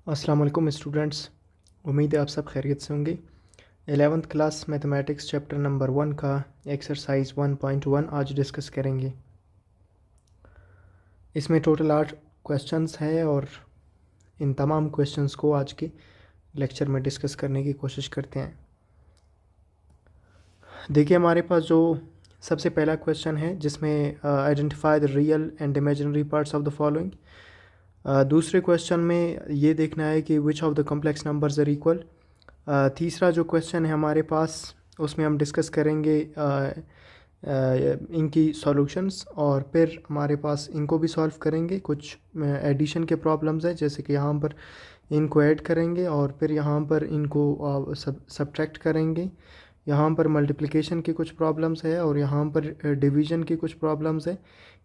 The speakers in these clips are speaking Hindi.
अस्सलाम वालेकुम स्टूडेंट्स। उम्मीद है आप सब खैरियत से होंगे। 11th class mathematics chapter number 1 का एक्सरसाइज 1.1 आज डिस्कस करेंगे। इसमें टोटल 8 क्वेश्चंस हैं और इन तमाम क्वेश्चंस को आज के लेक्चर में डिस्कस करने की कोशिश करते हैं। देखिए, हमारे पास जो सबसे पहला क्वेश्चन है जिसमें identify the real and imaginary parts of the following. दूसरे क्वेश्चन में ये देखना है कि which of the complex numbers are equal. तीसरा जो क्वेश्चन है हमारे पास उसमें हम डिस्कस करेंगे इनकी सॉल्यूशंस और फिर हमारे पास इनको भी सॉल्व करेंगे। कुछ एडिशन के प्रॉब्लम्स हैं, जैसे कि यहाँ पर इनको ऐड करेंगे और फिर यहाँ पर इनको सब्ट्रैक्ट करेंगे। यहाँ पर मल्टीप्लिकेशन की कुछ प्रॉब्लम्स है और यहाँ पर डिवीज़न की कुछ प्रॉब्लम्स है।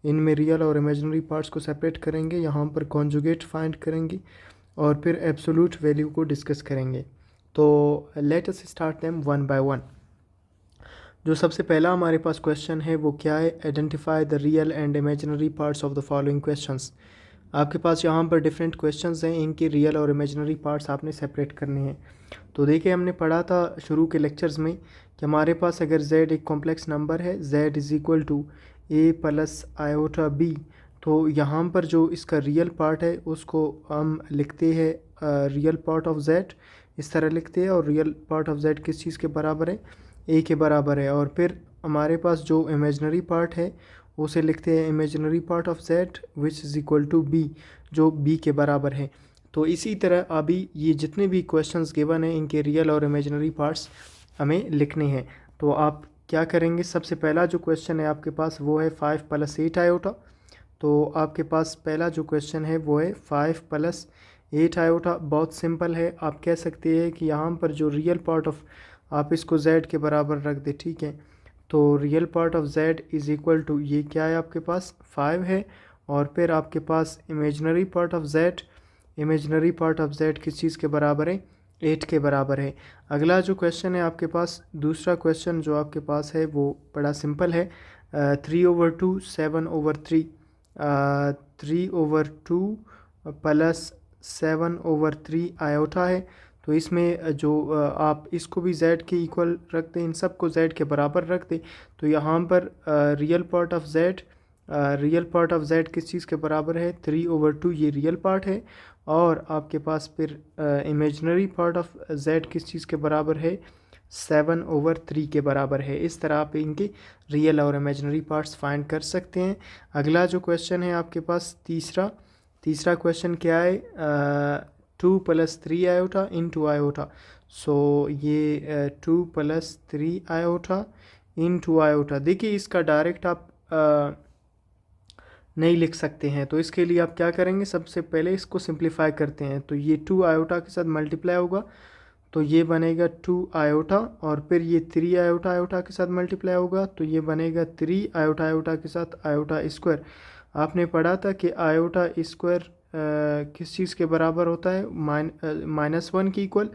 इनमें रियल और इमेजिनरी पार्ट्स को सेपरेट करेंगे, यहाँ पर कॉन्जुगेट फाइंड करेंगे और फिर एब्सोल्यूट वैल्यू को डिस्कस करेंगे। तो let us start them one by one. जो सबसे पहला हमारे पास क्वेश्चन है वो क्या है? Identify the real and imaginary parts of the following questions. आपके पास यहाँ पर डिफरेंट क्वेश्चंस हैं, इनके रियल और इमेजिनरी पार्ट्स आपने सेपरेट करने हैं। तो देखिए, हमने पढ़ा था शुरू के लेक्चर्स में कि हमारे पास अगर z एक कॉम्प्लेक्स नंबर है, z is equal to a plus iota b, तो यहाँ पर जो इसका रियल पार्ट है उसको हम लिखते हैं रियल पार्ट ऑफ z, इस तरह लिखते हैं। और रियल पार्ट ऑफ z किस चीज़ के बराबर है? a के बराबर है। और फिर हमारे पास जो इमेजिनरी पार्ट है उसे लिखते हैं imaginary part of z which is equal to b, जो b के बराबर है। तो इसी तरह अभी ये जितने भी क्वेश्चंस गिवन हैं इनके रियल और इमेजिनरी पार्ट्स हमें लिखने हैं। तो आप क्या करेंगे? सबसे पहला जो क्वेश्चन है आपके पास वो है 5 प्लस 8 आयोटा। तो आपके पास पहला जो क्वेश्चन है वो है 5 प्लस 8 आयोटा। बहुत सिंपल है, आप कह सकते हैं कि यहाँ पर जो रियल पार्ट ऑफ, आप इसको z के बराबर रख दे, ठीक है। तो real part of z is equal to, ये क्या है आपके पास? 5 है। और फिर आपके पास imaginary part of z, imaginary part of z किस चीज़ के बराबर है? 8 के बराबर है। अगला जो क्वेश्चन है आपके पास, दूसरा क्वेश्चन जो आपके पास है वो बड़ा सिंपल है। 3/2 7/3, 3/2 प्लस 7/3 आयोटा है। तो इसमें जो आप इसको भी z के इक्वल रख दें, इन सब को z के बराबर रख दें। तो यहाँ पर real part of z, real part of z किस चीज़ के बराबर है? 3/2, ये रियल पार्ट है। और आपके पास फिर इमेजिनरी पार्ट ऑफ z किस चीज़ के बराबर है? 7/3 के बराबर है। इस तरह आप इनके रियल और इमेजिनरी पार्ट्स फाइंड कर सकते हैं। अगला जो क्वेश्चन है आपके पास तीसरा क्वेश्चन क्या है? 2 प्लस 3 आयोटा इंटू आयोटा। सो ये 2 प्लस 3 आयोटा इंटू आयोटा। देखिए, इसका डायरेक्ट आप नहीं लिख सकते हैं, तो इसके लिए आप क्या करेंगे? सबसे पहले इसको सिंप्लीफाई करते हैं। तो ये 2 आयोटा के साथ मल्टीप्लाई होगा तो ये बनेगा 2 आयोटा, और फिर ये 3 आयोटा आयोटा के साथ मल्टीप्लाई होगा तो ये बनेगा 3 आयोटा आयोटा के साथ आयोटा स्क्वायर। आपने पढ़ा था कि आयोटा स्क्वायर किस चीज़ के बराबर होता है? -1 की इक्वल।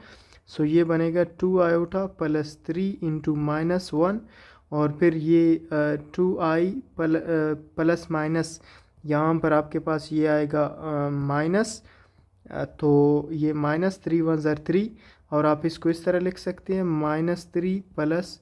सो ये बनेगा 2 आयोटा प्लस 3 इंटू -1, और फिर ये 2i प्लस माइनस, यहाँ पर आपके पास ये आएगा माइनस, तो ये -3 1 ज़र 3, और आप इसको इस तरह लिख सकते हैं -3 प्लस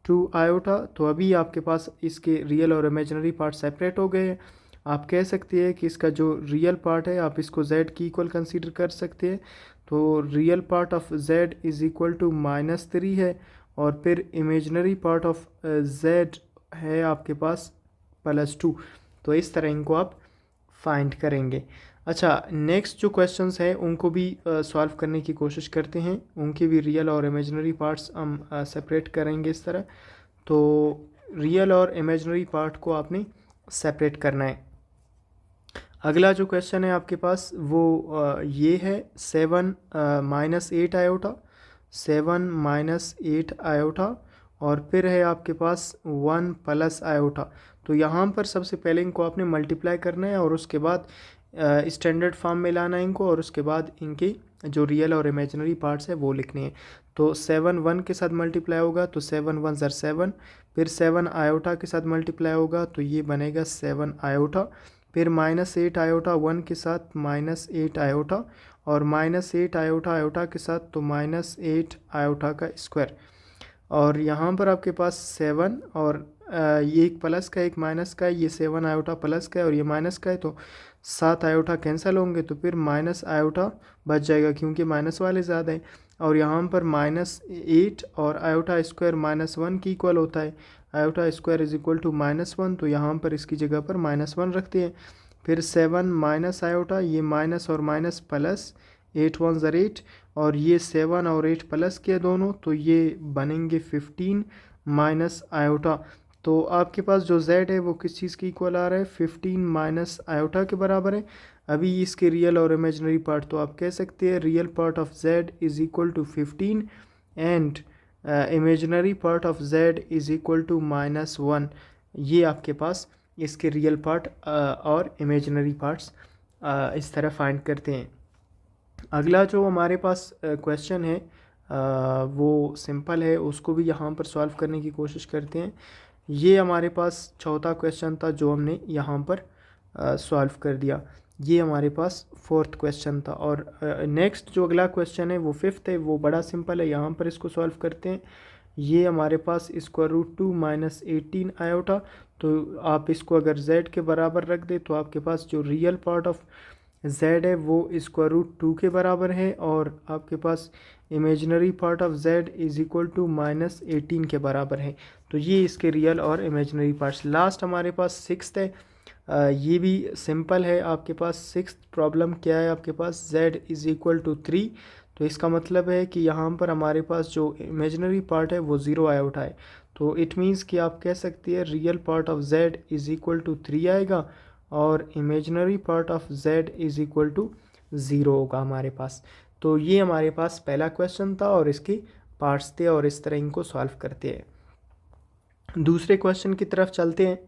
2 आयोटा। तो अभी आपके पास इसके रियल और इमेजिनरी पार्ट सेपरेट हो गए हैं। आप कह सकते हैं कि इसका जो रियल पार्ट है आप इसको z की इक्वल कंसीडर कर सकते हैं। तो real part of z is equal to -3 है, और फिर इमेजिनरी पार्ट ऑफ z है आपके पास +2। तो इस तरह इनको आप फाइंड करेंगे। अच्छा, नेक्स्ट जो क्वेश्चंस है उनको भी सॉल्व करने की कोशिश करते हैं। उनके भी रियल और इमेजिनरी पार्ट्स हम सेपरेट करेंगे इस तरह। तो रियल और इमेजिनरी पार्ट को आपने सेपरेट करना है। अगला जो क्वेश्चन है आपके पास वो ये है 7 - 8 आयोटा, 7 - 8 आयोटा, और फिर है आपके पास 1 प्लस आयोटा। तो यहाँ पर सबसे पहले इनको आपने मल्टीप्लाई करना है और उसके बाद स्टैंडर्ड फॉर्म में लाना है इनको, और उसके बाद इनके जो रियल और इमेजिनरी पार्ट्स है वो लिखने हैं। तो 7 1 के साथ मल्टीप्लाई होगा तो 7 1 ज़र 7, फिर 7 आयोटा के साथ मल्टीप्लाई होगा तो ये बनेगा 7 आयोटा, फिर -8 आयोटा 1 के साथ -8 आयोटा, और -8 आयोटा आयोटा के साथ तो -8 आयोटा का स्क्वायर। और यहाँ पर आपके पास 7 और ये एक प्लस का एक माइनस का है, ये 7 आयोटा प्लस का है और ये माइनस का है, तो 7 आयोटा कैंसिल होंगे, तो फिर माइनस आयोटा बच जाएगा क्योंकि माइनस वाले ज़्यादा है। और यहाँ पर -8 और आयोटा स्क्वायर -1 की इक्वल होता है, iota square is equal to -1, तो यहाँ पर इसकी जगह पर -1 रखते हैं। फिर 7 माइनस आयोटा, ये माइनस और माइनस प्लस, 8 1 ज़र 8, और ये 7 और 8 प्लस के दोनों, तो ये बनेंगे 15 माइनस आयोटा। तो आपके पास जो z है वो किस चीज़ की इक्वल आ रहा है, 15 माइनस आयोटा के बराबर है। अभी इसके रियल और इमेजनरी पार्ट तो आप कह सकते हैं real part of z is equal to 15 and imaginary part of z is equal to -1। ये आपके पास इसके रियल पार्ट और इमेजनरी पार्ट्स इस तरह फाइंड करते हैं। अगला जो हमारे पास क्वेश्चन है वो सिंपल है, उसको भी यहाँ पर सॉल्व करने की कोशिश करते हैं। ये हमारे पास चौथा क्वेश्चन था जो हमने यहाँ पर सॉल्व कर दिया। ये हमारे पास फोर्थ क्वेश्चन था। और नेक्स्ट जो अगला क्वेश्चन है वो फिफ्थ है, वो बड़ा सिंपल है, यहाँ पर इसको सॉल्व करते हैं। ये हमारे पास √2 - 18 आयोटा, तो आप इसको अगर z के बराबर रख दे तो आपके पास जो रियल पार्ट ऑफ z है वो √2 के बराबर है, और आपके पास imaginary part of z is equal to -18 के बराबर है। तो ये इसके रियल और इमेजनरी पार्ट्स। लास्ट हमारे पास सिक्स्थ है, ये भी सिंपल है। आपके पास सिक्स्थ प्रॉब्लम क्या है, आपके पास z इज़ इक्वल टू 3, तो इसका मतलब है कि यहाँ पर हमारे पास जो इमेजनरी पार्ट है वो 0 आयोटा है। तो इट मीन्स कि आप कह सकते हैं real part of z is equal to 3 आएगा और imaginary part of z is equal to 0 होगा हमारे पास। तो ये हमारे पास पहला क्वेश्चन था और इसके पार्ट्स थे, और इस तरह इनको सॉल्व करते हैं। दूसरे क्वेश्चन की तरफ चलते हैं।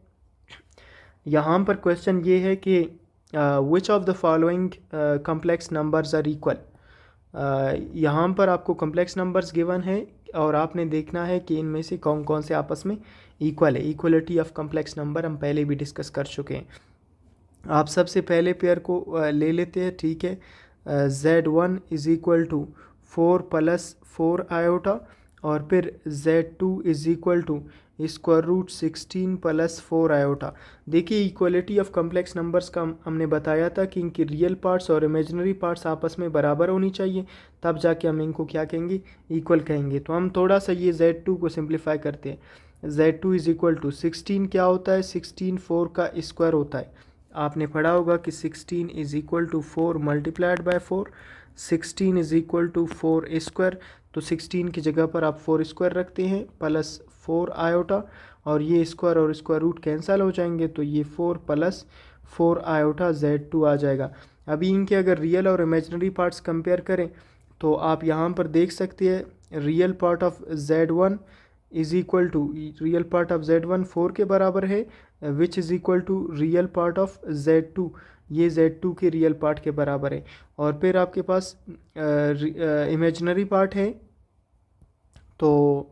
यहाँ पर क्वेश्चन ये है कि which of the following complex numbers are equal. यहाँ पर आपको कम्प्लेक्स नंबर्स गिवन है और आपने देखना है कि इनमें से कौन कौन से आपस में इक्वल है। इक्वलिटी ऑफ कम्प्लेक्स नंबर हम पहले भी डिस्कस कर चुके हैं। आप सबसे पहले पेयर को ले लेते हैं, ठीक है। z1 is equal to 4 + 4 iota, और फिर z2 is equal to √16 + 4 iota. देखिए इक्वलिटी ऑफ कम्प्लेक्स नंबर्स का हमने बताया था कि इनकी रियल पार्ट्स और इमेजनरी पार्ट्स आपस में बराबर होनी चाहिए, तब जाके हम इनको क्या कहेंगे, इक्वल कहेंगे। तो हम थोड़ा सा ये z2 को सिंप्लीफाई करते हैं। z2 इज़ इक्वल टू 16 क्या होता है, 16 4 का स्क्वायर होता है। आपने पढ़ा होगा कि 16 is equal to 4 multiplied by 4, 16 is equal to 4 square. तो 16 की जगह पर आप 4 स्क्वायर रखते हैं प्लस 4 आयोटा, और ये स्क्वायर और स्क्वायर रूट कैंसिल हो जाएंगे, तो ये 4 + 4 आयोटा z2 आ जाएगा। अभी इनके अगर रियल और इमेजनरी पार्ट्स कंपेयर करें तो आप यहाँ पर देख सकते हैं real part of z1 is equal to, real part of z1 4 के बराबर है, which is equal to real part of z2, ये z2 के रियल पार्ट के बराबर है। और फिर आपके पास इमेजनरी पार्ट है, तो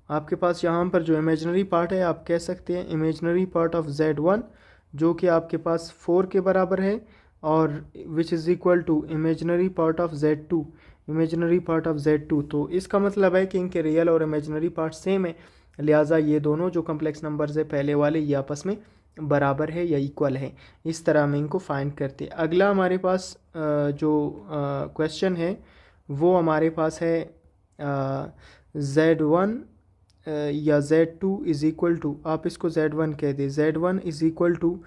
आपके पास यहाँ पर जो इमेजनरी पार्ट है आप कह सकते हैं इमेजनरी पार्ट ऑफ z1 जो कि आपके पास 4 के बराबर है, और which is equal to imaginary part of z2, imaginary part of z2। तो इसका मतलब है कि इनके रियल और इमेजनरी पार्ट सेम है, लिहाजा ये दोनों जो कम्प्लेक्स नंबर्स है पहले वाले ये आपस में बराबर है या इक्वल है। इस तरह हम इनको फाइंड करते हैं। अगला हमारे पास जो क्वेश्चन है वो हमारे पास है z1 या z2 इज़ इक्वल टू, आप इसको z1 कह दें, z1 is equal to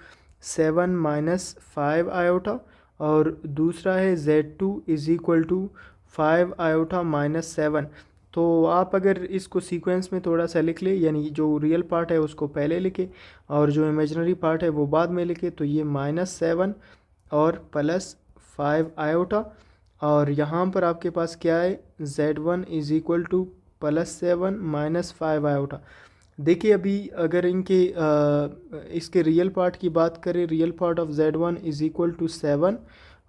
7 - 5 iota, और दूसरा है z2 is equal to 5 iota -7। तो आप अगर इसको सीक्वेंस में थोड़ा सा लिख ले, यानी जो रियल पार्ट है उसको पहले लिखे और जो इमेजनरी पार्ट है वो बाद में लिखे, तो ये -7 और +5 आयोटा, और यहाँ पर आपके पास क्या है z1 is equal to +7 - 5 iota. देखिए अभी अगर इनके इसके रियल पार्ट की बात करें, real part of z1 is equal to 7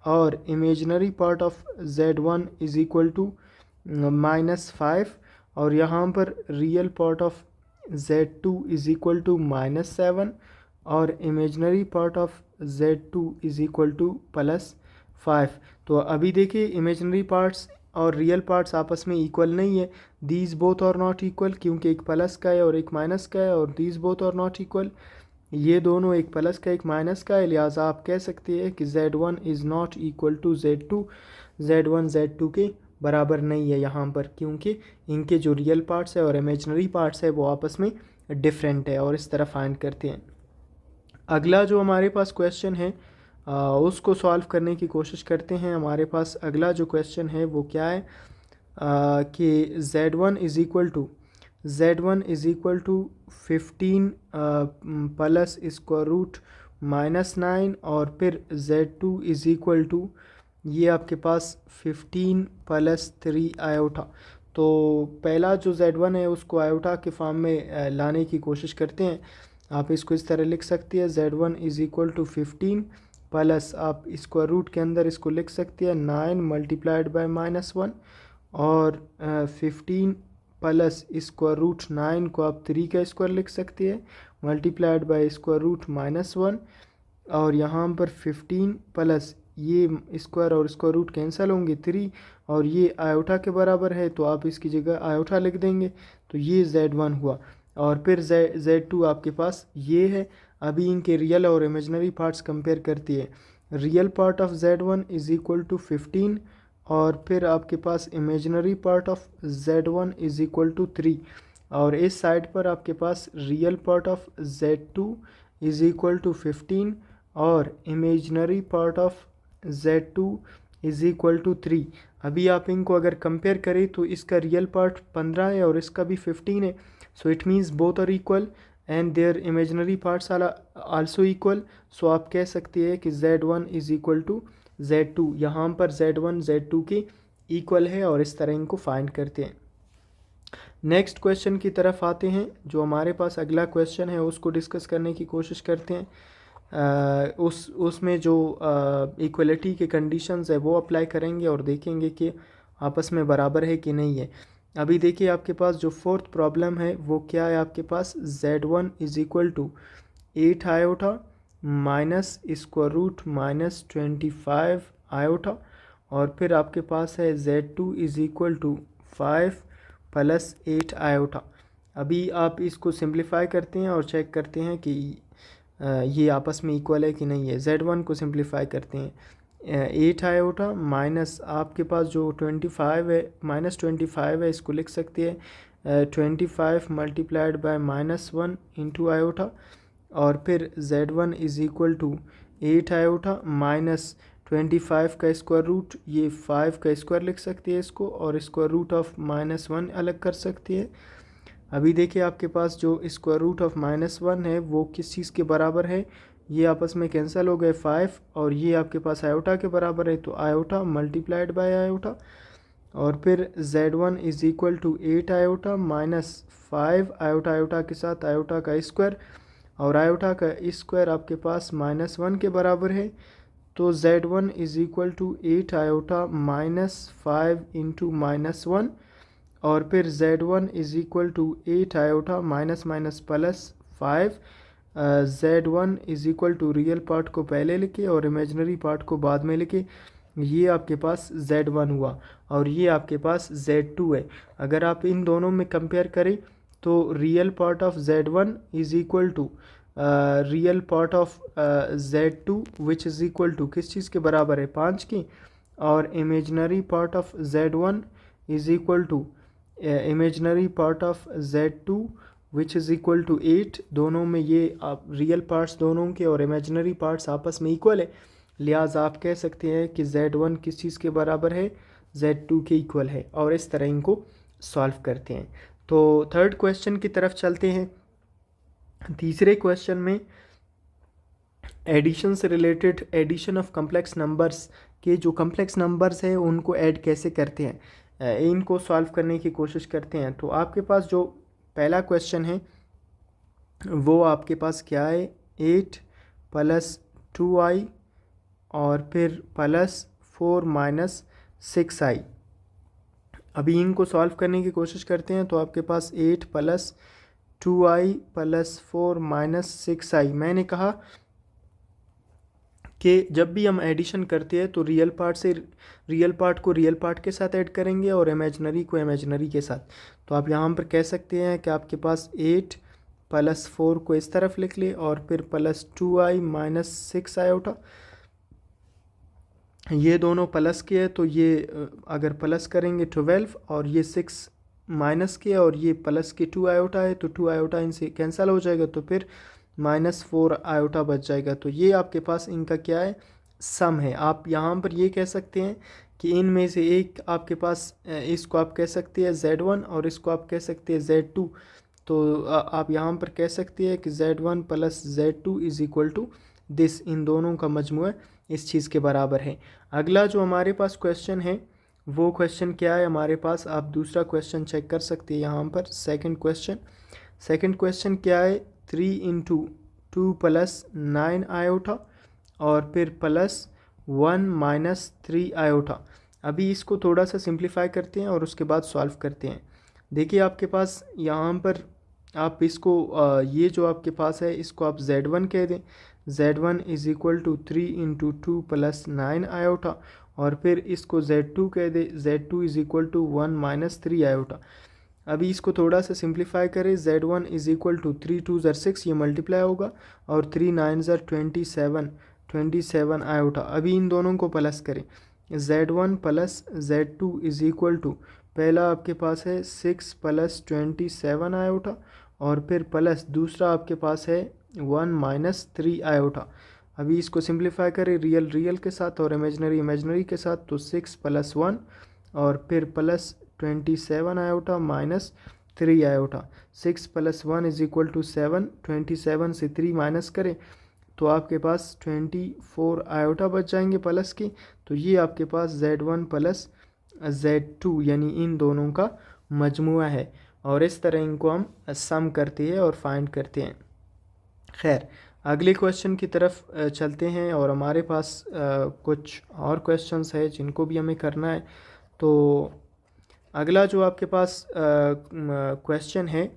और imaginary part of z1 is equal to -5, और यहाँ पर real part of z2 is equal to -7 और imaginary part of z2 is equal to +5। तो अभी देखिए इमेजिनरी पार्ट्स और रियल पार्ट्स आपस में इक्वल नहीं है, these both are not equal, क्योंकि एक प्लस का है और एक माइनस का है, और these both are not equal, ये दोनों एक प्लस का एक माइनस का है, लिहाजा आप कह सकते हैं कि z1 is not equal to z2, z1 z2 के बराबर नहीं है यहाँ पर, क्योंकि इनके जो रियल पार्ट्स है और इमेजिनरी पार्ट्स है वो आपस में डिफरेंट है, और इस तरह फाइंड करते हैं। अगला जो हमारे पास क्वेश्चन है उसको सॉल्व करने की कोशिश करते हैं। हमारे पास अगला जो क्वेश्चन है वो क्या है कि z1 is equal to 15 plus square root -9, और फिर z2 इज़ इक्वल टू ये आपके पास 15 प्लस 3 आयोटा। तो पहला जो z1 है उसको आयोटा के फॉर्म में लाने की कोशिश करते हैं। आप इसको इस तरह लिख सकते हैं, z1 is equal to 15 plus आप स्क्वायर रूट के अंदर इसको लिख सकते हैं 9 मल्टीप्लाइड बाय -1, और 15 प्लस स्क्वायर रूट 9 को आप 3 का स्क्वायर लिख सकते हैं मल्टीप्लाइड बाय स्क्वायर रूट -1, और यहाँ पर 15 प्लस ये स्क्वायर और स्क्वायर रूट कैंसिल होंगे 3, और ये आयोटा के बराबर है तो आप इसकी जगह आयोटा लिख देंगे, तो ये z1 हुआ। और फिर z2 आपके पास ये है। अभी इनके रियल और इमेजिनरी पार्ट्स कंपेयर करती है। Real part of z1 is equal to 15, और फिर आपके पास imaginary part of z1 is equal to 3, और इस साइड पर आपके पास real part of z2 is equal to 15 और imaginary part of z2 is equal to 3। अभी आप इनको अगर कंपेयर करें तो इसका रियल पार्ट 15 है और इसका भी 15 है, so it means both are equal and their imaginary parts are also equal. So आप कह सकते हैं कि z1 is equal to z2, यहाँ पर z1 z2 के इक्वल है, और इस तरह इनको फाइंड करते हैं। नेक्स्ट क्वेश्चन की तरफ आते हैं। जो हमारे पास अगला क्वेश्चन है उसको डिस्कस करने की कोशिश करते हैं। उसमें जो इक्वलिटी के कंडीशंस है वो अप्लाई करेंगे और देखेंगे कि आपस में बराबर है कि नहीं है। अभी देखिए आपके पास जो फोर्थ प्रॉब्लम है वो क्या है, आपके पास z1 is equal to 8 iota minus square root -25 iota, और फिर आपके पास है z2 is equal to 5 plus 8 iota. अभी आप इसको सिंप्लीफाई करते हैं और चेक करते हैं कि ये आपस में इक्वल है कि नहीं है। z1 को सिंप्लीफाई करते हैं 8 आयोटा माइनस आपके पास जो 25 है -25 है, इसको लिख सकते हैं 25 मल्टीप्लाइड बाय -1 इंटू आयोटा, और फिर z1 is equal to 8 iota minus 25 का स्क्वायर रूट, ये 5 का स्क्वायर लिख सकती है इसको, और स्क्वायर रूट ऑफ -1 अलग कर सकती है। अभी देखिए आपके पास जो स्क्वायर रूट ऑफ -1 है वो किस चीज़ के बराबर है, ये आपस में कैंसिल हो गए 5, और ये आपके पास आयोटा के बराबर है, तो आयोटा मल्टीप्लाइड बाय आयोटा, और फिर z1 is equal to 8 iota minus 5 iota, iota के साथ आयोटा का स्क्वायर, और आयोटा का स्क्वायर आपके पास -1 के बराबर है, तो z1 is equal to 8 iota minus 5 into -1, और फिर z1 is equal to 8 iota minus minus plus 5। z1 is equal to real part को पहले लिखे और इमेजिनरी पार्ट को बाद में लिखे, ये आपके पास z1 हुआ, और ये आपके पास z2 है। अगर आप इन दोनों में कंपेयर करें तो real part of z1 is equal to real part of z2 which is equal to किस चीज़ के बराबर है, 5 की, और imaginary part of z1 is equal to imaginary part of z2 which is equal to 8। दोनों में ये आप रियल पार्ट्स दोनों के और इमेजिनरी पार्ट्स आपस में इक्वल है, लिहाजा आप कह सकते हैं कि z1 किस चीज़ के बराबर है, z2 के इक्वल है, और इस तरह इनको सॉल्व करते हैं। तो थर्ड क्वेश्चन की तरफ चलते हैं। तीसरे क्वेश्चन में एडिशन से related, addition of complex numbers के जो कम्प्लेक्स नंबर्स हैं उनको ऐड कैसे करते हैं, इनको सॉल्व करने की कोशिश करते हैं। तो आपके पास जो पहला क्वेश्चन है वो आपके पास क्या है, 8 प्लस 2i और फिर प्लस 4 माइनस 6i। अभी इनको सॉल्व करने की कोशिश करते हैं। तो आपके पास 8 plus 2i plus 4 minus 6i, मैंने कहा कि जब भी हम एडिशन करते हैं तो रियल पार्ट से रियल पार्ट को रियल पार्ट के साथ ऐड करेंगे और इमेजनरी को इमेजनरी के साथ। तो आप यहाँ पर कह सकते हैं कि आपके पास 8 + 4 को इस तरफ लिख ले और फिर +2i - 6 आयोटा, ये दोनों प्लस के है तो ये अगर प्लस करेंगे 12 और ये 6 माइनस के और ये प्लस के 2 आयोटा है तो 2 आयोटा इनसे कैंसिल हो जाएगा तो फिर -4 आयोटा बच जाएगा। तो ये आपके पास इनका क्या है, सम है। आप यहाँ पर ये कह सकते हैं कि इनमें से एक आपके पास इसको आप कह सकते हैं Z1 और इसको आप कह सकते हैं Z2। तो आप यहाँ पर कह सकते हैं कि Z1 + Z2 = दिस, इन दोनों का मजमू इस चीज़ के बराबर है। अगला जो हमारे पास क्वेश्चन है वो क्वेश्चन क्या है हमारे पास, आप दूसरा क्वेश्चन चेक कर सकते हैं यहाँ पर। सेकंड क्वेश्चन क्या है, 3 × 2 + 9 आयोटा और फिर +1 - 3 आयोटा। अभी इसको थोड़ा सा सिंप्लीफाई करते हैं और उसके बाद सॉल्व करते हैं। देखिए आपके पास यहाँ पर आप इसको ये जो आपके पास है इसको आप Z1 कह दें। Z1 = 3 × 2 + 9 आयोटा और फिर इसको Z2 कह दे। Z2 = 1 - 3 iota. अभी इसको थोड़ा सा सिंप्लीफाई करें। Z1 = 3 × 2 = 6, ये मल्टीप्लाई होगा और 3 × 9 = 27 आयोटा। अभी इन दोनों को प्लस करें। Z1 + Z2 = पहला आपके पास है 6 + 27 आयोटा और फिर प्लस दूसरा आपके पास है 1 - 3 आयोटा। अभी इसको सिंप्लीफाई करें रियल के साथ और इमेजनरी के साथ, तो 6 + 1 और फिर +27 आयोटा -3 आयोटा। 6 + 1 = 7, 27 से 3 माइनस करें तो आपके पास 24 आयोटा बच जाएंगे प्लस के। तो ये आपके पास Z1 + Z2 यानी इन दोनों का मजमुआ है और इस तरह इनको हम सम करते हैं और फाइंड करते हैं। खैर, अगले क्वेश्चन की तरफ चलते हैं और हमारे पास कुछ और क्वेश्चंस है जिनको भी हमें करना है। तो अगला जो आपके पास क्वेश्चन है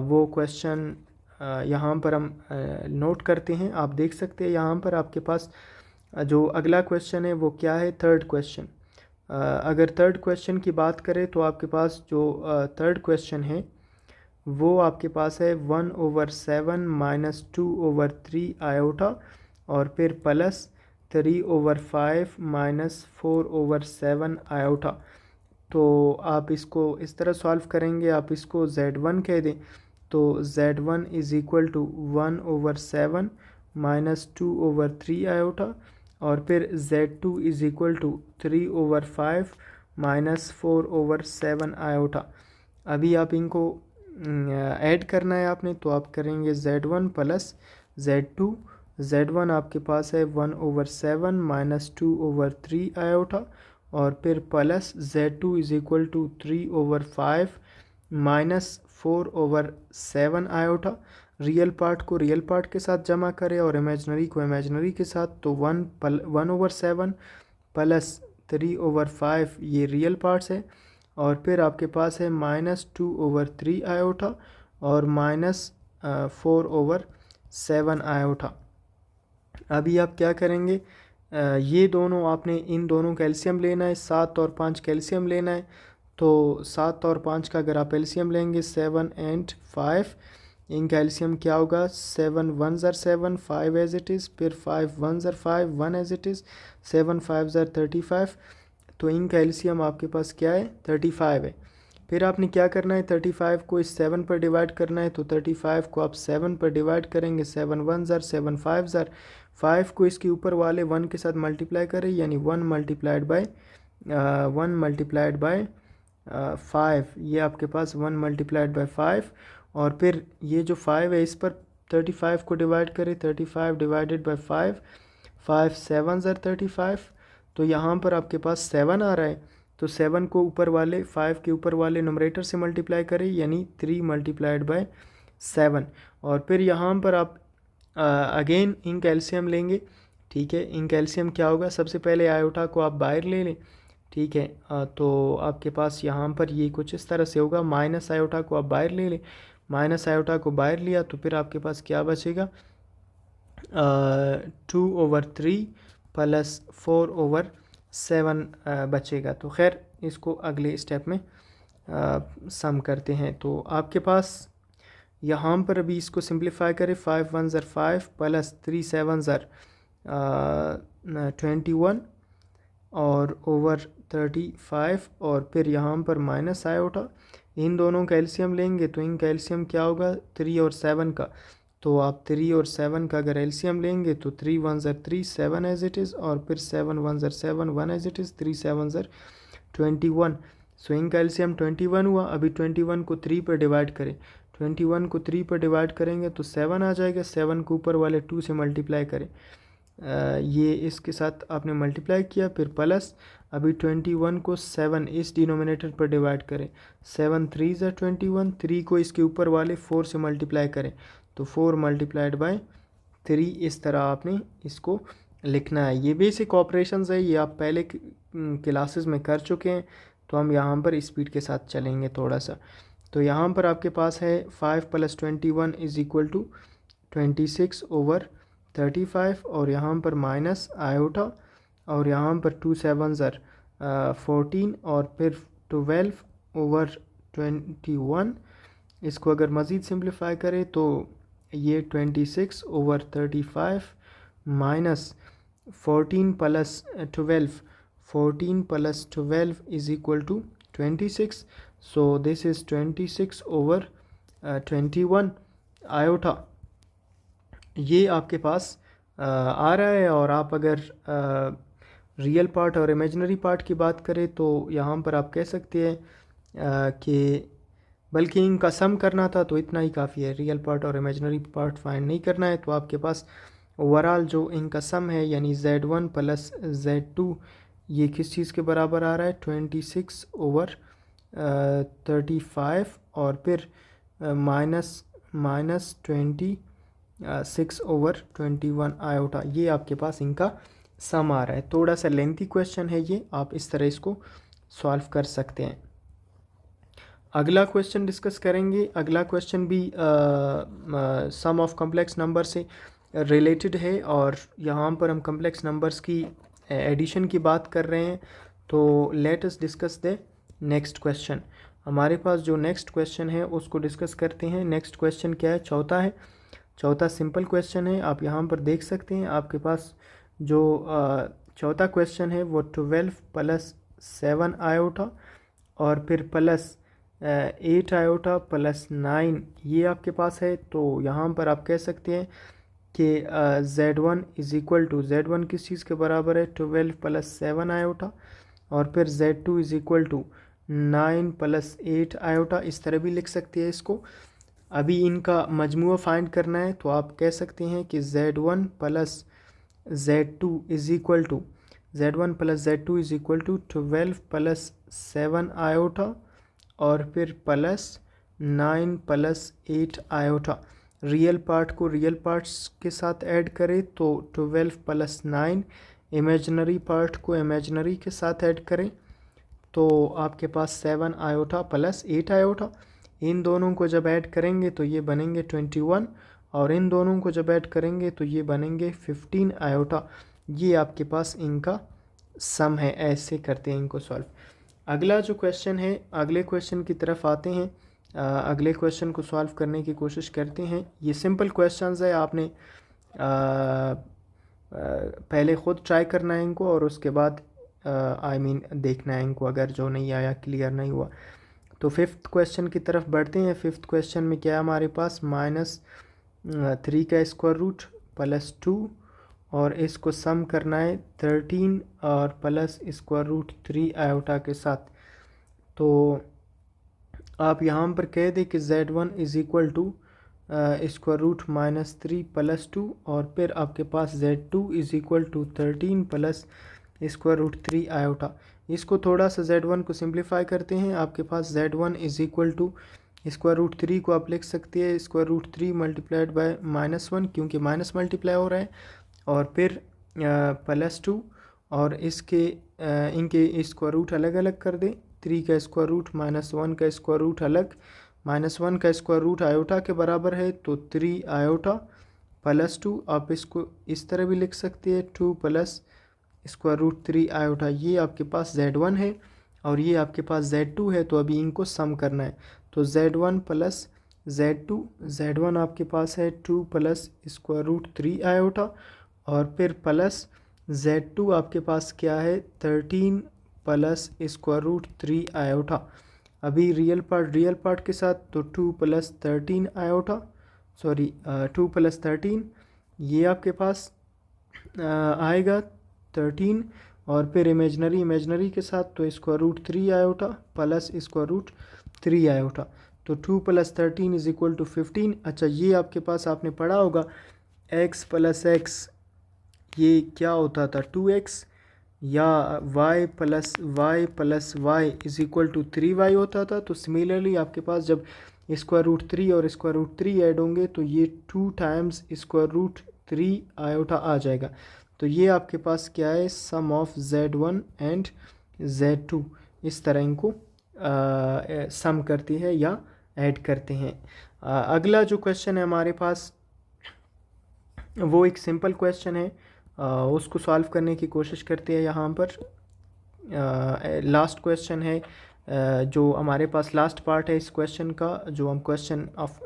वो क्वेश्चन यहाँ पर हम नोट करते हैं। आप देख सकते हैं यहाँ पर आपके पास जो अगला क्वेश्चन है वो क्या है, थर्ड क्वेश्चन। अगर थर्ड क्वेश्चन की बात करें तो आपके पास जो थर्ड क्वेश्चन है वो आपके पास है 1/7 - 2/3 आयोटा और फिर +3/5 - 4/7 आयोटा। तो आप इसको इस तरह सॉल्व करेंगे, आप इसको Z1 कह दें तो Z1 = 1/7 - 2/3 आयोटा और फिर Z2 = 3/5 - 4/7 आयोटा। अभी आप इनको ऐड करना है आपने, तो आप करेंगे Z1 + Z2। Z1 आपके पास है 1/7 - 2/3 आयोटा और फिर plus Z2 = 3/5 - 4/7 iota. Real part को रियल पार्ट के साथ जमा करें और इमेजनरी को इमेजनरी के साथ, तो 1/7 + 3/5 ये रियल पार्ट्स है और फिर आपके पास है -2/3 आयोटा और -4/7 आयोटा। अभी आप क्या करेंगे, ये दोनों आपने इन दोनों का एलसीएम लेना है, 7 और 5 का एलसीएम लेना है। तो 7 और 5 का अगर आप एलसीएम लेंगे 7 और 5, इनका एलसीएम क्या होगा, 7 × 1 = 7, 5 एज इट इज़, फिर 5 × 1 = 5, 1 एज इट इज़, 7 × 5 = 35। तो इनका एलसीएम आपके पास क्या है, 35 है। फिर आपने क्या करना है, 35 को इस 7 पर डिवाइड करना है। तो 35 को आप 7 पर डिवाइड करेंगे, 7 × 1 = 7, 5 = 5 को इसके ऊपर वाले 1 के साथ मल्टीप्लाई करें, यानी 1 × 5, ये आपके पास 1 × 5 और फिर ये जो 5 है इस पर 35 को डिवाइड करें, 35 / 5, 5 × 7 = 35। तो यहाँ पर आपके पास 7 आ रहा है, तो 7 को ऊपर वाले 5 के ऊपर वाले नोमरेटर से मल्टीप्लाई करें, यानी 3 × 7। और फिर यहाँ पर आप अगेन इन कैल्शियम लेंगे, ठीक है। इन कैल्शियम क्या होगा, सबसे पहले आयोटा को आप बाहर ले लें, ठीक है। तो आपके पास यहाँ पर ये कुछ इस तरह से होगा, माइनस आयोटा को आप बाहर ले लें, माइनस आयोटा को बाहर लिया तो फिर आपके पास क्या बचेगा, 2/3 प्लस 4/7 बचेगा। तो खैर इसको अगले स्टेप में सम करते हैं। तो आपके पास यहाँ पर अभी इसको सिंप्लीफाई करें, 5 1 ज़र 5 प्लस 3 7 ज़र 21 और ओवर 35 और फिर यहाँ पर माइनस आयोटा। इन दोनों का एलसीएम लेंगे तो इनका एलसीएम क्या होगा 3 और 7 का। तो आप 3 और 7 का अगर एलसीएम लेंगे तो 3 1 ज़र 3 7 एज इट इज़ और फिर 7 1 ज़र 7 1 एज इट इज़ 3 7 ज़र 21। सो इनका एलसीएम 21 हुआ। अभी 21 को 3 पर डिवाइड करें, 21 को 3 पर डिवाइड करेंगे तो 7 आ जाएगा। 7 को ऊपर वाले 2 से मल्टीप्लाई करें, ये इसके साथ आपने मल्टीप्लाई किया, फिर प्लस अभी 21 को 7 इस डिनोमिनेटर पर डिवाइड करें, 7 3 ज़ा 21, 3 को इसके ऊपर वाले 4 से मल्टीप्लाई करें तो 4 मल्टीप्लाइड बाय 3। इस तरह आपने इसको लिखना है। ये बेसिक ऑपरेशंस है, ये आप पहले क्लासेस में कर चुके हैं। तो हम यहाँ पर स्पीड के साथ चलेंगे थोड़ा सा। तो यहाँ पर आपके पास है 5 + 21 = 26/35 और यहाँ पर माइनस आयोटा और यहाँ पर 2 7 ज़र 14 और फिर 12/21। इसको अगर मज़ीद सिंप्लीफाई करें तो ये 26/35 minus 14 + 12, 14 + 12 = 26। So this is 26/21 iota. ये आपके पास आ रहा है। और आप अगर रियल पार्ट और इमेजिनरी पार्ट की बात करें तो यहाँ पर आप कह सकते हैं कि बल्कि इनका सम करना था तो इतना ही काफ़ी है, रियल पार्ट और इमेजिनरी पार्ट फाइंड नहीं करना है। तो आपके पास ओवरऑल जो इनका सम है यानी Z1 + Z2 ये किस चीज़ के बराबर आ रहा है 26/35 और फिर माइनस 26/21 आयोटा। ये आपके पास इनका सम आ रहा है। थोड़ा सा लेंथी क्वेश्चन है ये, आप इस तरह इसको सॉल्व कर सकते हैं। अगला क्वेश्चन डिस्कस करेंगे। अगला क्वेश्चन भी सम ऑफ कम्प्लेक्स नंबर से रिलेटेड है और यहाँ पर हम कम्प्लेक्स नंबर्स की एडिशन की बात कर रहे हैं। तो let us discuss the next question. हमारे पास जो नेक्स्ट क्वेश्चन है उसको डिस्कस करते हैं। नेक्स्ट क्वेश्चन क्या है, चौथा है। चौथा सिंपल क्वेश्चन है, आप यहाँ पर देख सकते हैं। आपके पास जो चौथा क्वेश्चन है वो 12 + 7 आयोटा और फिर प्लस 8 आयोटा + 9 ये आपके पास है। तो यहाँ पर आप कह सकते हैं कि Z1 = Z1 किस चीज़ के बराबर है 12 + 7 आयोटा और फिर Z2 = 9 + 8 आयोटा। इस तरह भी लिख सकते हैं इसको। अभी इनका मजमुआ फाइंड करना है तो आप कह सकते हैं कि Z1 + Z2 = 12 + 7 आयोटा और फिर प्लस 9 + 8 आयोटा। रियल पार्ट को रियल पार्ट्स के साथ ऐड करें तो 12 + 9, इमेजिनरी पार्ट को इमेजिनरी के साथ ऐड करें तो आपके पास 7 आयोटा + 8 आयोटा। इन दोनों को जब ऐड करेंगे तो ये बनेंगे 21 और इन दोनों को जब ऐड करेंगे तो ये बनेंगे 15 आयोटा। ये आपके पास इनका सम है। ऐसे करते हैं इनको सॉल्व। अगला जो क्वेश्चन है, अगले क्वेश्चन की तरफ आते हैं। अगले क्वेश्चन को सॉल्व करने की कोशिश करते हैं। ये सिंपल क्वेश्चंस है, आपने पहले ख़ुद ट्राई करना है इनको और उसके बाद देखना है इनको, अगर जो नहीं आया क्लियर नहीं हुआ। तो फिफ्थ क्वेश्चन की तरफ बढ़ते हैं। फिफ्थ क्वेश्चन में क्या है हमारे पास -3 का स्क्वायर रूट +2 और इसको सम करना है 13 और प्लस स्क्वायर रूट 3 आयोटा के साथ। तो आप यहाँ पर कह दें कि Z1 = स्क्वायर रूट -3 + 2 और फिर आपके पास Z2 = 13 plus square root 3 iota. इसको थोड़ा सा Z1 को सिंप्लीफाई करते हैं। आपके पास Z1 = स्क्वायर रूट 3 को आप लिख सकते हैं स्क्वायर रूट 3 मल्टीप्लाइड बाय -1 क्योंकि माइनस मल्टीप्लाई हो रहा है और फिर +2 और इसके इनके स्क्वायर रूट अलग अलग कर दें। 3 का स्क्वायर रूट -1 का स्क्वायर रूट अलग, -1 का स्क्वायर रूट आयोटा के बराबर है तो 3 आयोटा +2, आप इसको इस तरह भी लिख सकते हैं 2 प्लस स्क्वायर रूट 3 आयोटा। ये आपके पास Z1 है और ये आपके पास Z2 है, तो अभी इनको सम करना है। तो Z1 प्लस Z2, Z1 आपके पास है 2 प्लस स्क्वायर रूट 3 आयोटा, और फिर प्लस Z2 आपके पास क्या है 13 प्लस स्क्वायर रूट 3 आयोटा। अभी रियल पार्ट के साथ, तो 2 प्लस 13 आयोटा, सॉरी 2 प्लस 13, ये आपके पास आएगा 13, और फिर इमेजनरी के साथ तो square root 3 iota plus square root 3 iota. तो 2 प्लस 13 इज इक्वल टू 15। अच्छा, ये आपके पास आपने पढ़ा होगा x प्लस एक्स, ये क्या होता था 2x, या y plus y is equal to 3y होता था। तो सिमिलरली आपके पास जब स्क्वायर रूट 3 और स्क्वायर रूट 3 ऐड होंगे तो ये 2 टाइम्स स्क्वायर रूट 3 आयोटा आ जाएगा। तो ये आपके पास क्या है सम ऑफ Z1 एंड Z2, इस तरह इनको सम करती है या ऐड करते हैं। अगला जो क्वेश्चन है हमारे पास वो एक सिंपल क्वेश्चन है, उसको सॉल्व करने की कोशिश करते हैं। यहाँ पर लास्ट क्वेश्चन है, जो हमारे पास लास्ट पार्ट है इस क्वेश्चन का, जो हम question of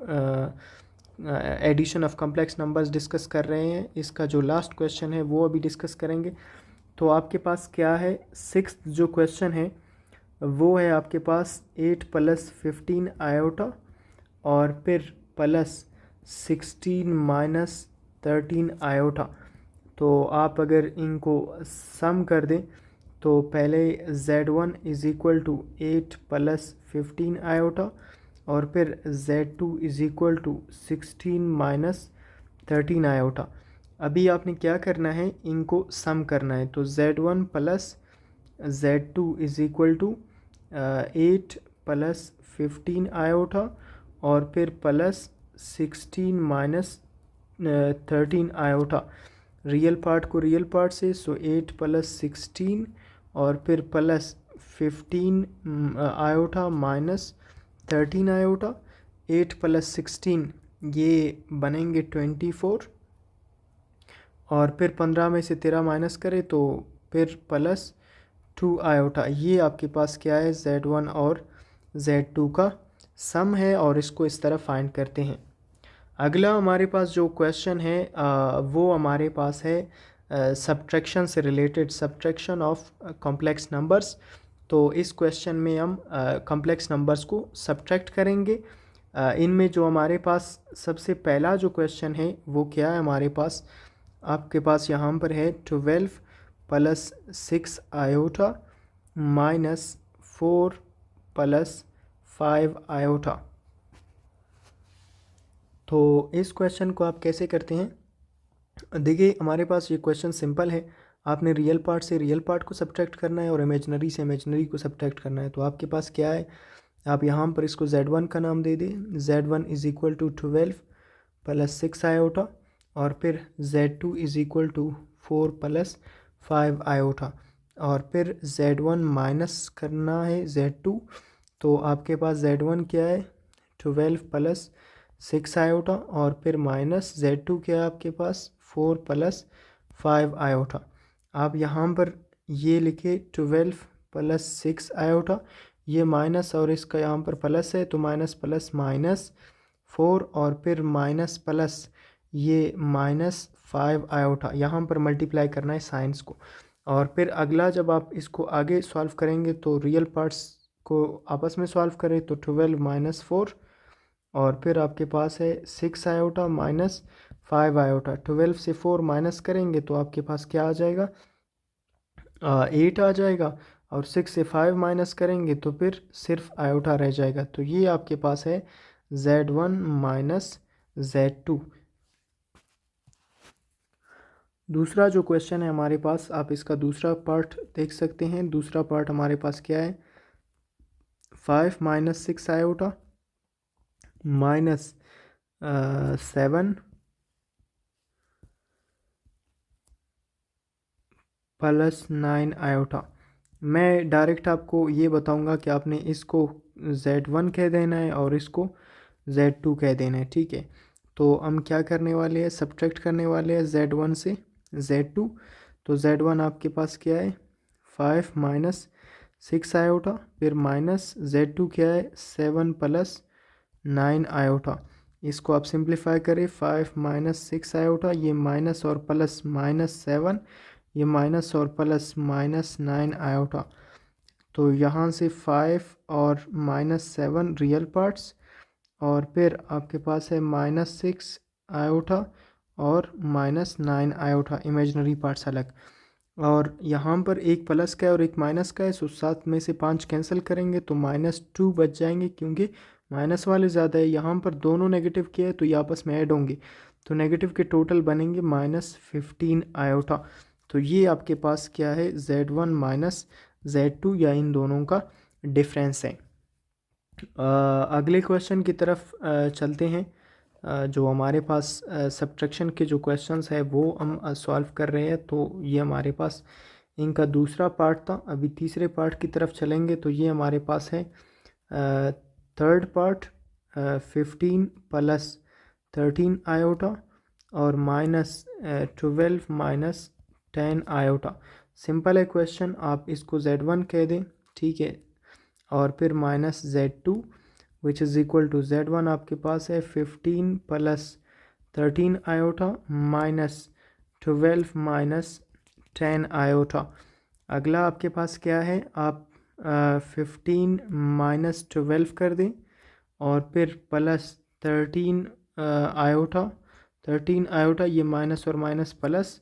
addition of complex numbers discuss कर रहे हैं, इसका जो लास्ट क्वेश्चन है वो अभी डिस्कस करेंगे। तो आपके पास क्या है, सिक्स्थ जो क्वेश्चन है वो है आपके पास 8 प्लस 15 आयोटा और फिर प्लस 16 माइनस 13 आयोटा। तो आप अगर इनको सम कर दें तो पहले Z1 is equal to 8 plus 15 iota, और फिर Z2 is equal to 16 minus 13 iota. अभी आपने क्या करना है, इनको सम करना है। तो Z1 plus Z2 is equal to 8 plus 15 iota, और फिर plus 16 minus 13 iota. Real part को रियल पार्ट से, सो 8 प्लस 16 और फिर plus 15 iota minus 13 iota. 8 plus 16 ये बनेंगे 24, और फिर 15 में से 13 माइनस करें तो फिर प्लस 2 आयोटा। ये आपके पास क्या है, Z1 और Z2 का सम है, और इसको इस तरह फाइंड करते हैं। अगला हमारे पास जो क्वेश्चन है वो हमारे पास है सब्ट्रैक्शन से related, subtraction of complex numbers. तो इस क्वेश्चन में हम कॉम्प्लेक्स नंबर्स को सब्ट्रैक्ट करेंगे। इनमें जो हमारे पास सबसे पहला जो क्वेश्चन है वो क्या है, हमारे पास आपके पास यहाँ पर है 12 plus 6 iota minus 4 plus 5 iota. तो इस क्वेश्चन को आप कैसे करते हैं, देखिए हमारे पास ये क्वेश्चन सिंपल है। आपने रियल पार्ट से रियल पार्ट को सब्ट्रैक्ट करना है और इमेजनरी से इमेजनरी को सब्ट्रैक्ट करना है। तो आपके पास क्या है, आप यहाँ पर इसको Z1 का नाम दे दें। Z1 is equal to 12 plus 6 iota, और फिर Z2 is equal to 4 plus 5 iota, और फिर Z1 माइनस करना है Z2। तो आपके पास Z1 क्या है 12 प्लस 6 आयोटा, और फिर माइनस Z2 क्या है आपके पास 4 प्लस 5 आयोटा। आप यहाँ पर ये लिखे 12 प्लस 6 आयोटा, ये माइनस और इसका यहाँ पर प्लस है, तो माइनस प्लस माइनस 4, और फिर माइनस प्लस ये माइनस 5 आयोटा। यहाँ पर मल्टीप्लाई करना है साइंस को। और फिर अगला जब आप इसको आगे सॉल्व करेंगे तो रियल पार्ट्स को आपस में सॉल्व करें, तो 12 माइनस 4, और फिर आपके पास है 6 आयोटा माइनस 5 आयोटा। 12 से 4 माइनस करेंगे तो आपके पास क्या आ जाएगा 8 आ जाएगा, और 6 से 5 माइनस करेंगे तो फिर सिर्फ आयोटा रह जाएगा। तो ये आपके पास है Z1 माइनस Z2। दूसरा जो क्वेश्चन है हमारे पास, आप इसका दूसरा पार्ट देख सकते हैं। दूसरा पार्ट हमारे पास क्या है 5 minus 6 iota minus 7 plus 9 iota. मैं डायरेक्ट आपको ये बताऊंगा कि आपने इसको Z1 कह देना है और इसको Z2 कह देना है, ठीक है। तो हम क्या करने वाले हैं, सब्ट्रैक्ट करने वाले हैं Z1 से Z2। तो Z1 आपके पास क्या है 5 माइनस 6 आयोटा, फिर माइनस Z2 क्या है 7 प्लस 9 आयोटा। इसको आप सिंप्लीफाई करें, 5 माइनस 6 आयोटा, ये माइनस और प्लस -7, ये माइनस और प्लस -9 आयोटा। तो यहाँ से 5 और -7 रियल पार्ट्स, और फिर आपके पास है -6 आयोटा और -9 आयोटा इमेजिनरी पार्ट्स अलग। और यहाँ पर एक प्लस का है और एक माइनस का है, सो 7 में से 5 कैंसिल करेंगे तो -2 बच जाएंगे, क्योंकि माइनस वाले ज़्यादा है। यहाँ पर दोनों नेगेटिव के हैं तो ये आपस में ऐड होंगे, तो नेगेटिव के टोटल बनेंगे -15 आयोटा। तो ये आपके पास क्या है Z1 माइनस Z2, या इन दोनों का डिफरेंस है। अगले क्वेश्चन की तरफ चलते हैं। जो हमारे पास सब्ट्रैक्शन के जो क्वेश्चंस है वो हम सॉल्व कर रहे हैं। तो ये हमारे पास इनका दूसरा पार्ट था, अभी तीसरे पार्ट की तरफ चलेंगे। तो ये हमारे पास है थर्ड पार्ट, 15 प्लस 13 आयोटा और -12 माइनस 10 आयोटा। सिंपल है क्वेश्चन, आप इसको Z1 कह दें, ठीक है, और फिर -Z2 which is equal to Z1 आपके पास है 15 प्लस 13 आयोटा -12 माइनस 10 आयोटा। अगला आपके पास क्या है, आप 15 माइनस 12 कर दें और फिर प्लस 13 आयोटा, 13 आयोटा, ये माइनस और माइनस प्लस,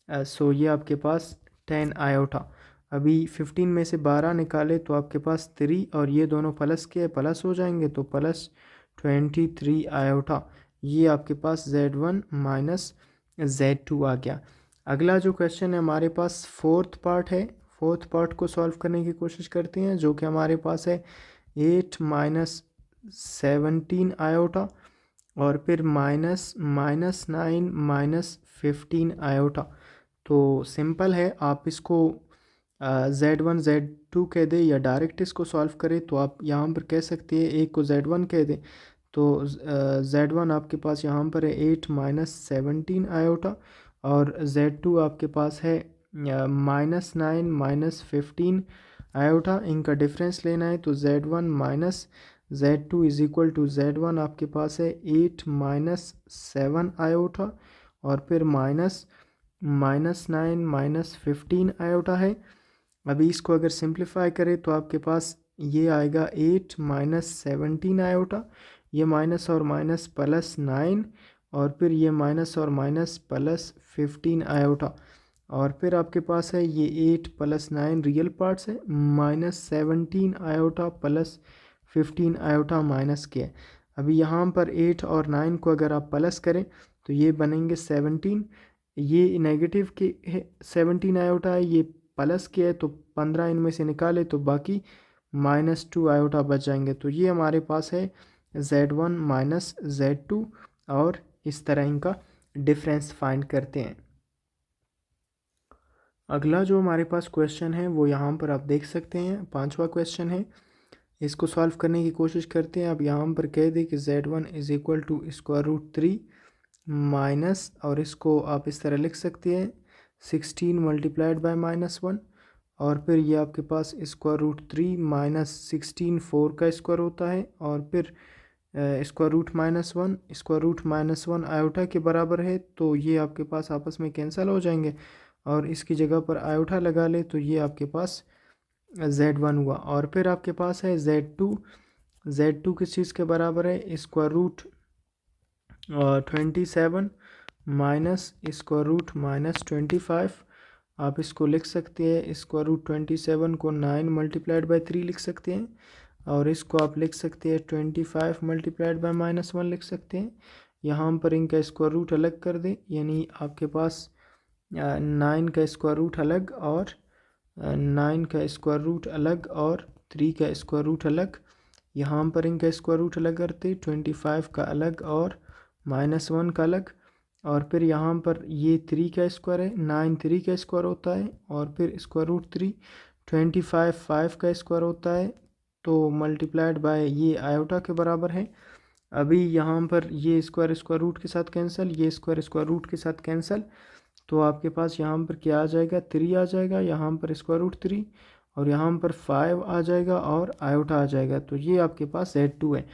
सो ये आपके पास 10 आयोटा। अभी 15 में से 12 निकाले तो आपके पास 3, और ये दोनों प्लस के प्लस हो जाएंगे तो प्लस 23 आयोटा। ये आपके पास Z1 माइनस Z2 आ गया। अगला जो क्वेश्चन है हमारे पास फोर्थ पार्ट है। फोर्थ पार्ट को सॉल्व करने की कोशिश करते हैं, जो कि हमारे पास है 8 माइनस 17 आयोटा और फिर -9 माइनस 15 आयोटा। तो सिंपल है, आप इसको Z1 Z2 कह दे या डायरेक्ट इसको सॉल्व करें। तो आप यहाँ पर कह सकते हैं, एक को Z1 कह दें तो Z1 आपके पास यहाँ पर है 8 माइनस 17 आयोटा, और Z2 आपके पास है -9 माइनस 15 आयोटा। इनका डिफरेंस लेना है तो Z1 minus Z2 is equal to Z1 आपके पास है 8 माइनस 7 आयोटा और फिर -9 माइनस 15 आयोटा है। अभी इसको अगर सिंप्लीफाई करें तो आपके पास ये आएगा 8 माइनस 17 आयोटा, ये माइनस और माइनस प्लस 9, और फिर ये माइनस और माइनस प्लस 15 आयोटा, और फिर आपके पास है ये 8 प्लस 9 रियल पार्ट्स है, -17 आयोटा प्लस 15 आयोटा माइनस के। अभी यहाँ पर 8 और 9 को अगर आप प्लस करें तो ये बनेंगे 17, ये नेगेटिव के 17 आयोटा है, ये प्लस के है, तो 15 इनमें से निकाले तो बाकी -2 आयोटा बच जाएंगे। तो ये हमारे पास है Z1 माइनस Z2, और इस तरह इनका डिफरेंस फाइंड करते हैं। अगला जो हमारे पास क्वेश्चन है वो यहाँ पर आप देख सकते हैं, पांचवा क्वेश्चन है। इसको सॉल्व करने की कोशिश करते हैं। अब यहाँ पर कह दें कि Z1 is equal to √3 minus, और इसको आप इस तरह लिख सकते हैं 16 मल्टीप्लाइड बाय -1, और फिर ये आपके पास √3 माइनस 16 4 का स्क्वायर होता है, और फिर √1 आयोटा के बराबर है। तो ये आपके पास आपस में कैंसिल हो जाएंगे, और इसकी जगह पर आयोटा लगा ले तो ये आपके पास Z1 हुआ। और फिर आपके पास है Z2 किस चीज़ के बराबर है, √27 माइनस -25। आप इसको लिख सकते हैं, √27 को 9 मल्टीप्लाइड बाय 3 लिख सकते हैं, और इसको आप लिख सकते हैं 25 मल्टीप्लाइड बाय -1 लिख सकते हैं। यहाँ पर इनका स्क्वायर रूट अलग कर दें, यानी आपके पास 9 का स्क्वायर रूट अलग, और 9 का स्क्वायर रूट अलग, और 3 का स्क्वायर रूट अलग। यहाँ पर इनका स्क्वायर रूट अलग करते 25 का अलग और -1 का अलग, और फिर यहाँ पर ये 3 का स्क्वायर है, 9 3 का स्क्वायर होता है, और फिर √3 25 5 का स्क्वायर होता है, तो मल्टीप्लाइड बाय ये आयोटा के बराबर है। अभी यहाँ पर ये स्क्वायर स्क्वायर रूट के साथ कैंसिल, ये स्क्वायर स्क्वायर रूट के साथ कैंसिल, तो आपके पास यहाँ पर क्या आ जाएगा, 3 आ जाएगा, यहाँ पर स्क्वायर रूट 3 और यहाँ पर 5 आ जाएगा और आयोटा आ जाएगा। तो ये आपके पास Z2 है।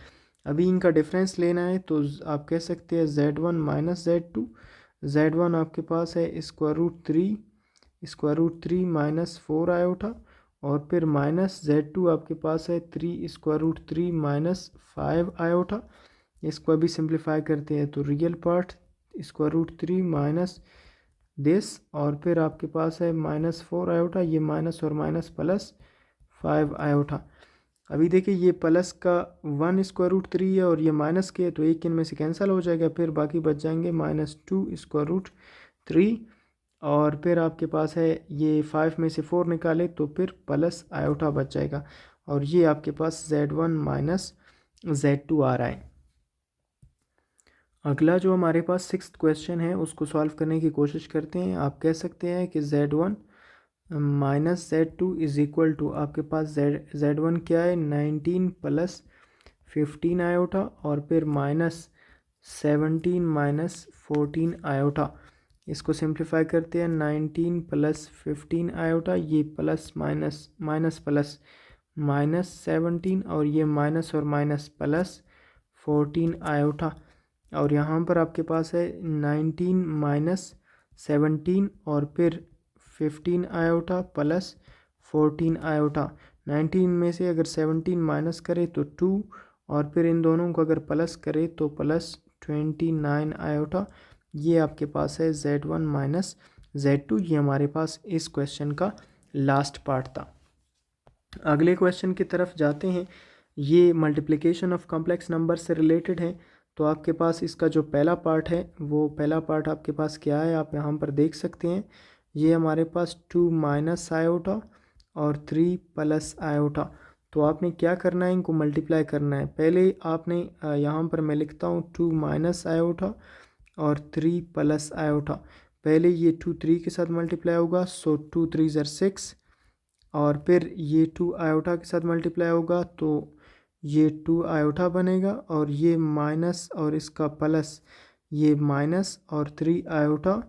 अभी इनका डिफरेंस लेना है तो आप कह सकते हैं Z1 माइनस Z2। Z1 आपके पास है स्क्वायर रूट 3 माइनस 4 आयोटा और फिर माइनस Z2 आपके पास है 3 स्क्वायर रूट 3 माइनस 5 आयोटा। इसको अभी सिंप्लीफाई करते हैं तो real part square root 3 minus this और फिर आपके पास है माइनस 4 आयोटा, ये माइनस और माइनस प्लस 5 आयोटा। अभी देखिए ये प्लस का 1 स्क्वायर रूट 3 है और ये माइनस के है तो एक इनमें से कैंसिल हो जाएगा, फिर बाकी बच जाएंगे -2 स्क्वायर रूट 3 और फिर आपके पास है ये 5 में से 4 निकाले तो फिर प्लस आयोटा बच जाएगा और ये आपके पास Z1 माइनस Z2 आ रहा है। अगला जो हमारे पास 6th क्वेश्चन है उसको सॉल्व करने की कोशिश करते हैं। आप कह सकते हैं कि Z1 minus Z2 is equal to आपके पास Z1 क्या है 19 प्लस 15 आयोटा और फिर माइनस 17 माइनस 14 आयोटा। इसको सिंप्लीफाई करते हैं 19 प्लस 15 आयोटा, ये plus minus minus plus minus 17 और ये माइनस और माइनस प्लस 14 आयोटा और यहाँ पर आपके पास है 19 माइनस 17 और फिर 15 आयोटा प्लस 14 आयोटा। 19 में से अगर 17 माइनस करे तो 2 और फिर इन दोनों को अगर प्लस करे तो प्लस 29 आयोटा। ये आपके पास है Z1 माइनस Z2। ये हमारे पास इस क्वेश्चन का लास्ट पार्ट था। अगले क्वेश्चन की तरफ जाते हैं। ये मल्टीप्लिकेशन ऑफ कॉम्प्लेक्स नंबर से रिलेटेड है। तो आपके पास इसका जो पहला पार्ट है वो पहला पार्ट आपके पास क्या है आप यहाँ पर देख सकते हैं। ये हमारे पास 2 माइनस आयोटा और 3 प्लस आयोटा। तो आपने क्या करना है, इनको मल्टीप्लाई करना है। पहले आपने यहाँ पर मैं लिखता हूँ 2 माइनस आयोटा और 3 प्लस आयोटा। पहले ये 2 3 के साथ मल्टीप्लाई होगा, सो 2 3 ज़र 6 और फिर ये 2 आयोटा के साथ मल्टीप्लाई होगा तो ये 2 आयोटा बनेगा और ये माइनस और इसका प्लस, ये माइनस और 3 आयोटा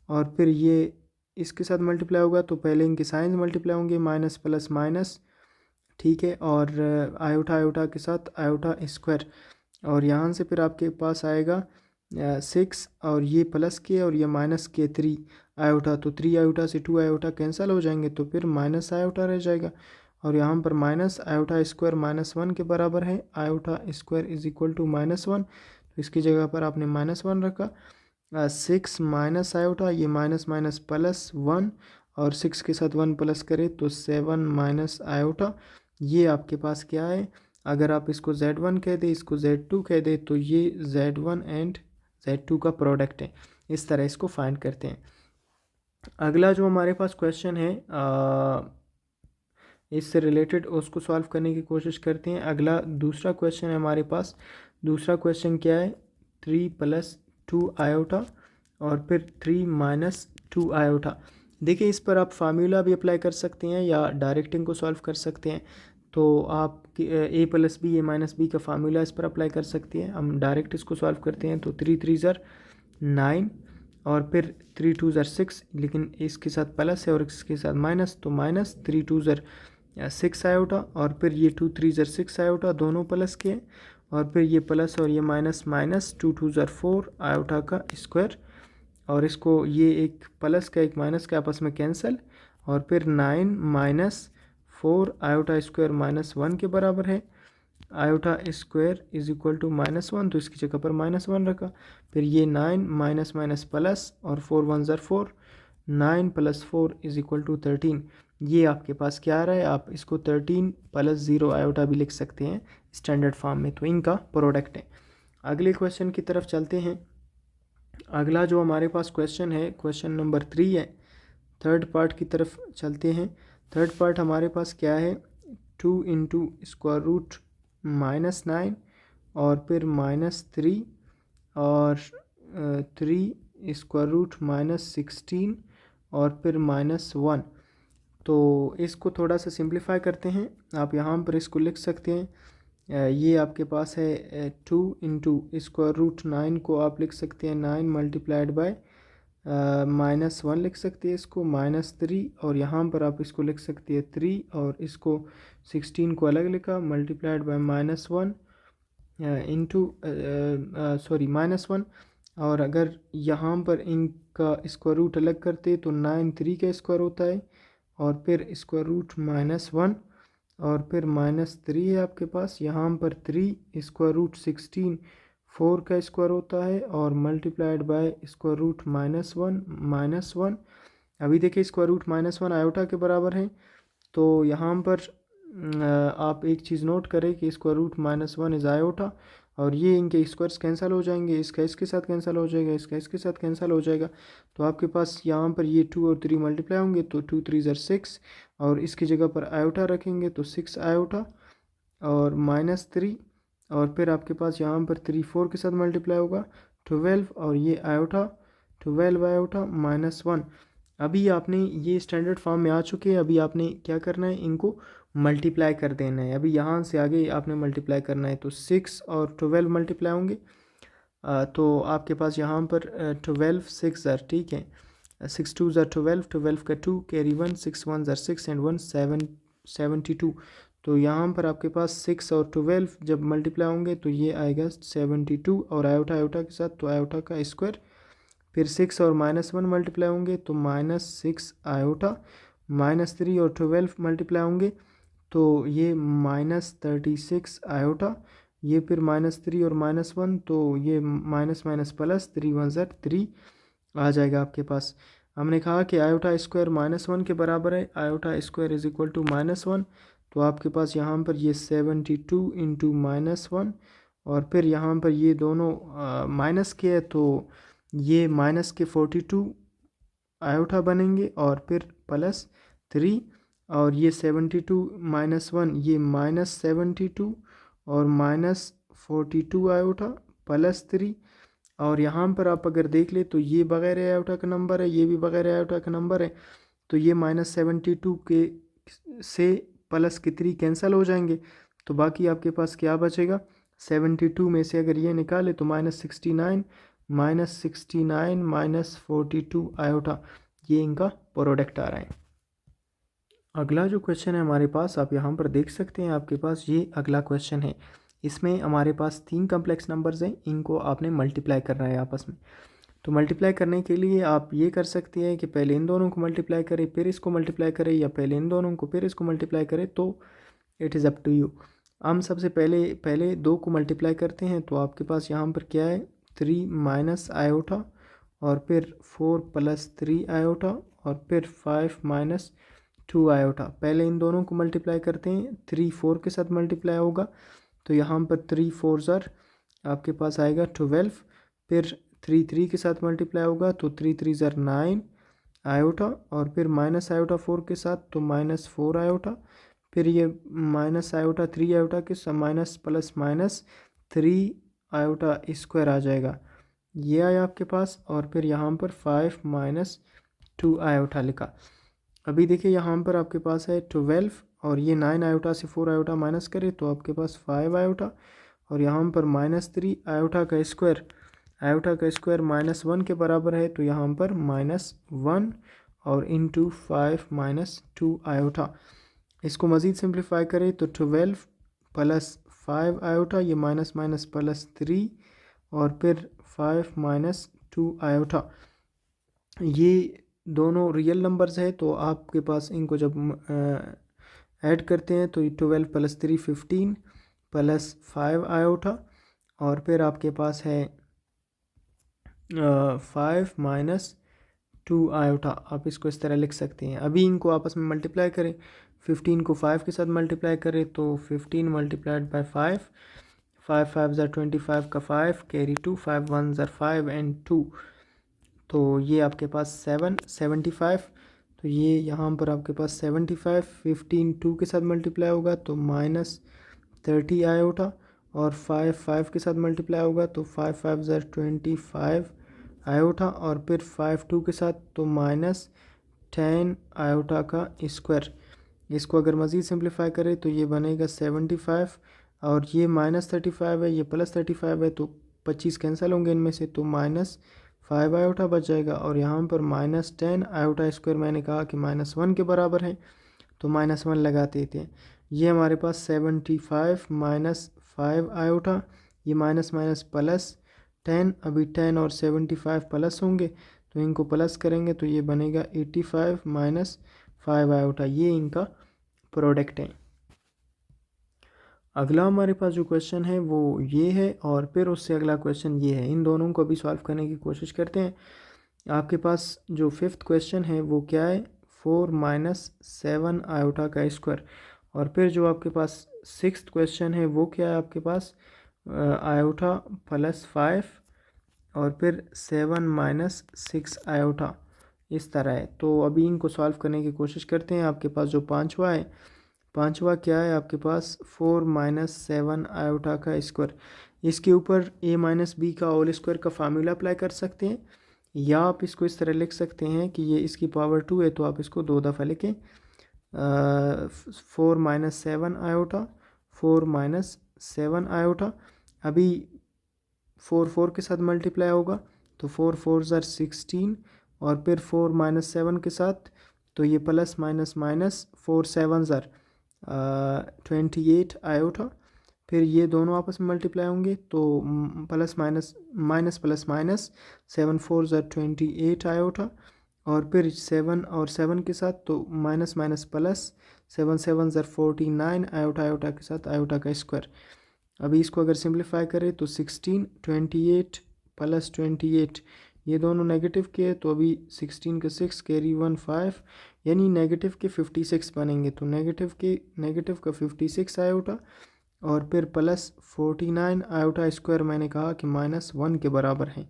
और फिर ये इसके साथ मल्टीप्लाई होगा तो पहले इनके साइंस मल्टीप्लाई होंगे, माइनस प्लस माइनस, ठीक है, और आयोटा आयोटा के साथ आयोटा स्क्वायर और यहाँ से फिर आपके पास आएगा 6 और ये प्लस के और ये माइनस के 3 आयोटा, तो 3 आयोटा से 2 आयोटा कैंसिल हो जाएंगे तो फिर माइनस आयोटा रह जाएगा और यहाँ पर माइनस आयोटा स्क्वायर -1 के बराबर है। Iota square is equal to -1, तो इसकी जगह पर आपने -1 रखा। 6 माइनस आयोटा, ये माइनस माइनस प्लस 1 और 6 के साथ 1 प्लस करें तो 7 माइनस आयोटा। ये आपके पास क्या है, अगर आप इसको Z1 कह दे इसको Z2 कह दे तो ये Z1 एंड Z2 का प्रोडक्ट है। इस तरह इसको फाइंड करते हैं। अगला जो हमारे पास क्वेश्चन है इससे रिलेटेड उसको सॉल्व करने की कोशिश करते हैं। अगला दूसरा क्वेश्चन है हमारे पास। दूसरा क्वेश्चन क्या है, 3 प्लस 2 आयोटा और फिर 3 माइनस 2 आयोटा। देखिए इस पर आप फार्मूला भी अप्लाई कर सकते हैं या डायरेक्ट इनको सॉल्व कर सकते हैं। तो आप a plus B A minus B का फार्मूला इस पर अप्लाई कर सकते हैं। हम डायरेक्ट इसको सॉल्व करते हैं तो 3 3 ज़र 9 और फिर 3 2 ज़र 6, लेकिन इसके साथ प्लस है और इसके साथ माइनस, तो माइनस 3 2 ज़र 6 आयोटा और फिर ये 2 3 ज़र 6 आयोटा दोनों प्लस के हैं और फिर ये प्लस और ये माइनस माइनस 2 2 ज़र 4 आयोटा का स्क्वायर और इसको ये एक प्लस का एक माइनस का आपस में कैंसिल और फिर 9 माइनस 4 आयोटा स्क्वायर -1 के बराबर है। Iota square is equal to -1, तो इसकी जगह पर -1 रखा। फिर ये 9 माइनस माइनस प्लस और 4 1 ज़र 4, 9 प्लस 4 इज इक्वल टू 13। ये आपके पास क्या आ रहा है, आप इसको 13 प्लस 0 आयोटा भी लिख सकते हैं स्टैंडर्ड फॉर्म में, तो इनका प्रोडक्ट है। अगले क्वेश्चन की तरफ चलते हैं। अगला जो हमारे पास क्वेश्चन है क्वेश्चन नंबर 3 है। थर्ड पार्ट की तरफ चलते हैं। थर्ड पार्ट हमारे पास क्या है, 2 इंटू स्क्वायर रूट -9 और फिर -3 और 3 स्क्वायर रूट -16 और फिर -1। तो इसको थोड़ा सा सिंप्लीफाई करते हैं। आप यहाँ पर इसको लिख सकते हैं ये आपके पास है 2 इंटू स्क्वायर रूट 9 को आप लिख सकते हैं 9 मल्टीप्लाइड बाय -1 लिख सकते हैं इसको -3, और यहाँ पर आप इसको लिख सकते हैं 3, और इसको 16 को अलग लिखा मल्टीप्लाइड बाय -1 इंटू सॉरी -1, और अगर यहाँ पर इनका स्क्वायर रूट अलग करते तो 9 3 का स्क्वायर होता है, और फिर स्क्वायर रूट -1 और फिर -3 है आपके पास। यहाँ पर 3 स्क्वायर रूट 16 4 का स्क्वायर होता है, और मल्टीप्लाइड बाय स्क्वायर रूट -1। अभी देखिए स्क्वायर रूट -1 आयोटा के बराबर है, तो यहाँ पर आप एक चीज़ नोट करें कि स्क्वायर रूट -1 इज़ आयोटा, और ये इनके स्क्वायर्स कैंसिल हो जाएंगे, इसका इसके साथ कैंसिल हो जाएगा, इसका इसके साथ कैंसिल हो जाएगा। तो आपके पास यहाँ पर ये 2 और 3 मल्टीप्लाई होंगे तो 2 3 ज़र 6, और इसकी जगह पर आयोटा रखेंगे तो 6 आयोटा और -3, और फिर आपके पास यहाँ पर 3 4 के साथ मल्टीप्लाई होगा 12, और ये आयोटा 12 आयोटा -1। अभी आपने ये स्टैंडर्ड फॉर्म में आ चुके हैं। अभी आपने क्या करना है, इनको मल्टीप्लाई कर देना है। अभी यहाँ से आगे आपने मल्टीप्लाई करना है, तो 6 और 12 मल्टीप्लाई होंगे, तो आपके पास यहाँ पर 12 6 ज़र, ठीक है, 6 2 ज़र 12, 12 का 2 कैरी 1, 6 1 ज़र 6 एंड 1 7 72। तो यहाँ पर आपके पास 6 और 12 जब मल्टीप्लाई होंगे तो ये आएगा 72, और आयोटा आयोटा के साथ तो आयोटा का स्क्वायर। फिर 6 और -1 मल्टीप्लाई होंगे तो -6 आयोटा, -3 और 12 मल्टीप्लाई होंगे तो ये -36 आयोटा, ये फिर -3 और -1 तो ये माइनस माइनस प्लस 3 1 ज़र 3 आ जाएगा आपके पास। हमने कहा कि आयोटा स्क्वायर -1 के बराबर है, iota square is equal to -1, तो आपके पास यहाँ पर ये 72 इंटू -1, और फिर यहाँ पर ये दोनों माइनस के है तो ये माइनस के 42 आयोटा बनेंगे, और फिर +3, और ये 72 -1 ये -72 और -42 आयोटा +3, और यहाँ पर आप अगर देख ले तो ये बगैर आयोटा का नंबर है, ये भी बगैर आयोटा का नंबर है, तो ये -72 के से प्लस के 3 कैंसिल हो जाएंगे, तो बाकी आपके पास क्या बचेगा, 72 में से अगर ये निकाले तो -69 -42 आयोटा, ये इनका प्रोडक्ट आ रहा है। अगला जो क्वेश्चन है हमारे पास, आप यहाँ पर देख सकते हैं, आपके पास ये अगला क्वेश्चन है। इसमें हमारे पास 3 कम्प्लेक्स नंबर्स हैं, इनको आपने मल्टीप्लाई करना है आपस में। तो मल्टीप्लाई करने के लिए आप ये कर सकते हैं कि पहले इन दोनों को मल्टीप्लाई करें फिर इसको मल्टीप्लाई करें, या पहले इन दोनों को फिर इसको मल्टीप्लाई करें, तो it is up to you. हम सबसे पहले 2 को मल्टीप्लाई करते हैं, तो आपके पास यहाँ पर क्या है, 3 माइनस आयोटा, और फिर 4 + 3 आयोटा, और फिर 5 - 2 आयोटा। पहले इन दोनों को मल्टीप्लाई करते हैं, 3 4 के साथ मल्टीप्लाई होगा, तो यहाँ पर 3 4 ज़र आपके पास आएगा 12, फिर 3 3 के साथ मल्टीप्लाई होगा तो 3 3 ज़र 9 आयोटा, और फिर माइनस आयोटा 4 के साथ तो -4 आयोटा, फिर ये माइनस आयोटा 3 आयोटा के साथ माइनस प्लस -3 आयोटा स्क्वायर आ जाएगा, ये आया आपके पास, और फिर यहाँ पर 5 - 2 आयोटा लिखा। अभी देखिए यहाँ पर आपके पास है 12, और ये 9 आयोटा से 4 आयोटा माइनस करे तो आपके पास 5 आयोटा, और यहाँ पर -3 आयोटा का स्क्वायर, आयोटा का स्क्वायर -1 के बराबर है, तो यहाँ पर -1 और इंटू 5 - 2 आयोटा। इसको मज़ीद सिंप्लीफाई करें तो 12 + 5 आयोटा, ये माइनस माइनस +3, और फिर 5 - 2 आयोटा। ये दोनों रियल नंबर्स है, तो आपके पास इनको जब ऐड करते हैं तो 12 + 3 15 + 5 आयोटा, और फिर आपके पास है 5 - 2 आयोटा। आप इसको इस तरह लिख सकते हैं। अभी इनको आपस में मल्टीप्लाई करें, 15 को 5 के साथ मल्टीप्लाई करें तो 15 × 5 5 5 ज़र 25 का 5 कैरी 2 5 1 ज़र 5 एंड 2, तो ये आपके पास 75, तो ये यहाँ पर आपके पास 75 15 2 के साथ मल्टीप्लाई होगा तो -30 आयोटा, और 5 5 के साथ मल्टीप्लाई होगा तो 5 5 ज़र 25 आयोटा, और फिर 5 2 के साथ तो -10 आयोटा का स्क्वायर। इसको अगर मज़ीद सिंप्लीफाई करें तो ये बनेगा 75 और ये -35 है, ये +35 है, तो 25 कैंसिल होंगे इनमें से, तो -5 आयोटा बच जाएगा। और यहाँ पर -10 आयोटा स्क्वायर मैंने कहा कि -1 के बराबर है, तो -1 लगा देते हैं। ये हमारे पास 75 -5 आयोटा, ये माइनस माइनस प्लस 10, अभी 10 और 75 प्लस होंगे, तो इनको प्लस करेंगे तो ये बनेगा 85 -5 आयोटा। ये इनका प्रोडक्ट है। अगला हमारे पास जो क्वेश्चन है वो ये है, और फिर उससे अगला क्वेश्चन ये है। इन दोनों को अभी सॉल्व करने की कोशिश करते हैं। आपके पास जो 5th क्वेश्चन है वो क्या है, 4 -7 आयोटा का स्क्वायर। और फिर जो आपके पास 6th क्वेश्चन है वो क्या है आपके पास, आयोटा +5 और फिर 7 -6 आयोटा, इस तरह है। तो अभी इनको सॉल्व करने की कोशिश करते हैं। आपके पास जो पांचवा है, पांचवा क्या है आपके पास, 4 -7 आयोटा का स्क्वायर। इसके ऊपर a-b का होल स्क्वायर का फार्मूला अप्लाई कर सकते हैं, या आप इसको इस तरह लिख सकते हैं कि ये इसकी पावर 2 है, तो आप इसको 2 दफ़ा लिखें। 4 -7 आयोटा, 4 -7 आयोटा। अभी 4 के साथ मल्टीप्लाई होगा, तो 4 4 ज़र 16, और फिर 4 -7 के साथ, तो ये प्लस माइनस माइनस 4 7 ज़र 28 आयोटा। फिर ये दोनों आपस में मल्टीप्लाई होंगे, तो plus minus minus plus minus 7 4 ज़र 28 आयोटा, और फिर 7 और 7 के साथ, तो माइनस माइनस प्लस 7 7 ज़र 49 आयोटा, आयोटा के साथ आयोटा का स्क्वायर। अभी इसको अगर सिंप्लीफाई करें तो 16 28 प्लस 28, ये दोनों नेगेटिव के, तो अभी 16 के 6 कैरी 1 5, यानी नेगेटिव के 56 बनेंगे। तो नेगेटिव का 56 आयोटा, और फिर प्लस 49 आयोटा स्क्वायर मैंने कहा कि -1 के बराबर है,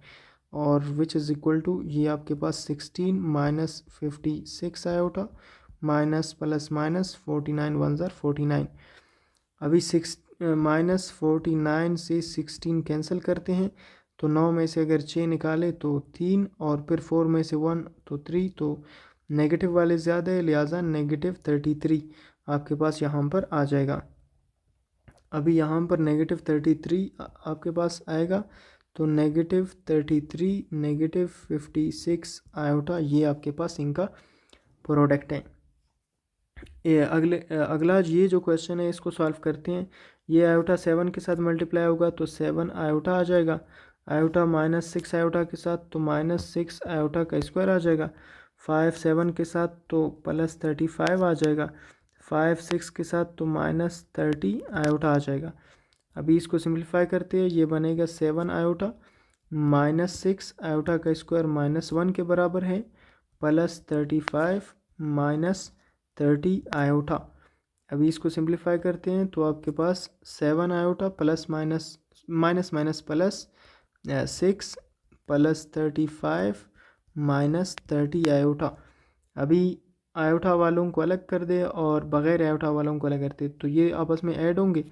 और विच इज़ इक्वल टू, ये आपके पास 16 -56 आयोटा माइनस प्लस माइनस 49 1 ज़र 49। अभी -49 से 16 कैंसिल करते हैं, तो 9 में से अगर 6 निकाले तो 3, और फिर 4 में से 1 तो 3, तो नेगेटिव वाले ज़्यादा है, लिहाजा -33 आपके पास यहाँ पर आ जाएगा। अभी यहाँ पर -33 आपके पास आएगा, तो -33 -56 आयोटा, ये आपके पास इनका प्रोडक्ट है। ये अगला ये जो क्वेश्चन है इसको सॉल्व करते हैं। ये आयोटा 7 के साथ मल्टीप्लाई होगा, तो 7 आयोटा आ जाएगा। आयोटा -6 आयोटा के साथ, तो -6 आयोटा का स्क्वायर आ जाएगा। 5 7 के साथ, तो +35 आ जाएगा। 5 6 के साथ, तो -30 आयोटा आ जाएगा। अभी इसको सिंप्लीफाई करते हैं, ये बनेगा 7 आयोटा -6 आयोटा का स्क्वायर -1 के बराबर है, +35 -30 आयोटा। अभी इसको सिंप्लीफाई करते हैं, तो आपके पास 7 iota plus minus minus minus plus 6 +35 -30 iota. अभी आयोटा वालों को अलग कर दे और बग़ैर आयोटा वालों को अलग करते, तो ये आपस में ऐड होंगे,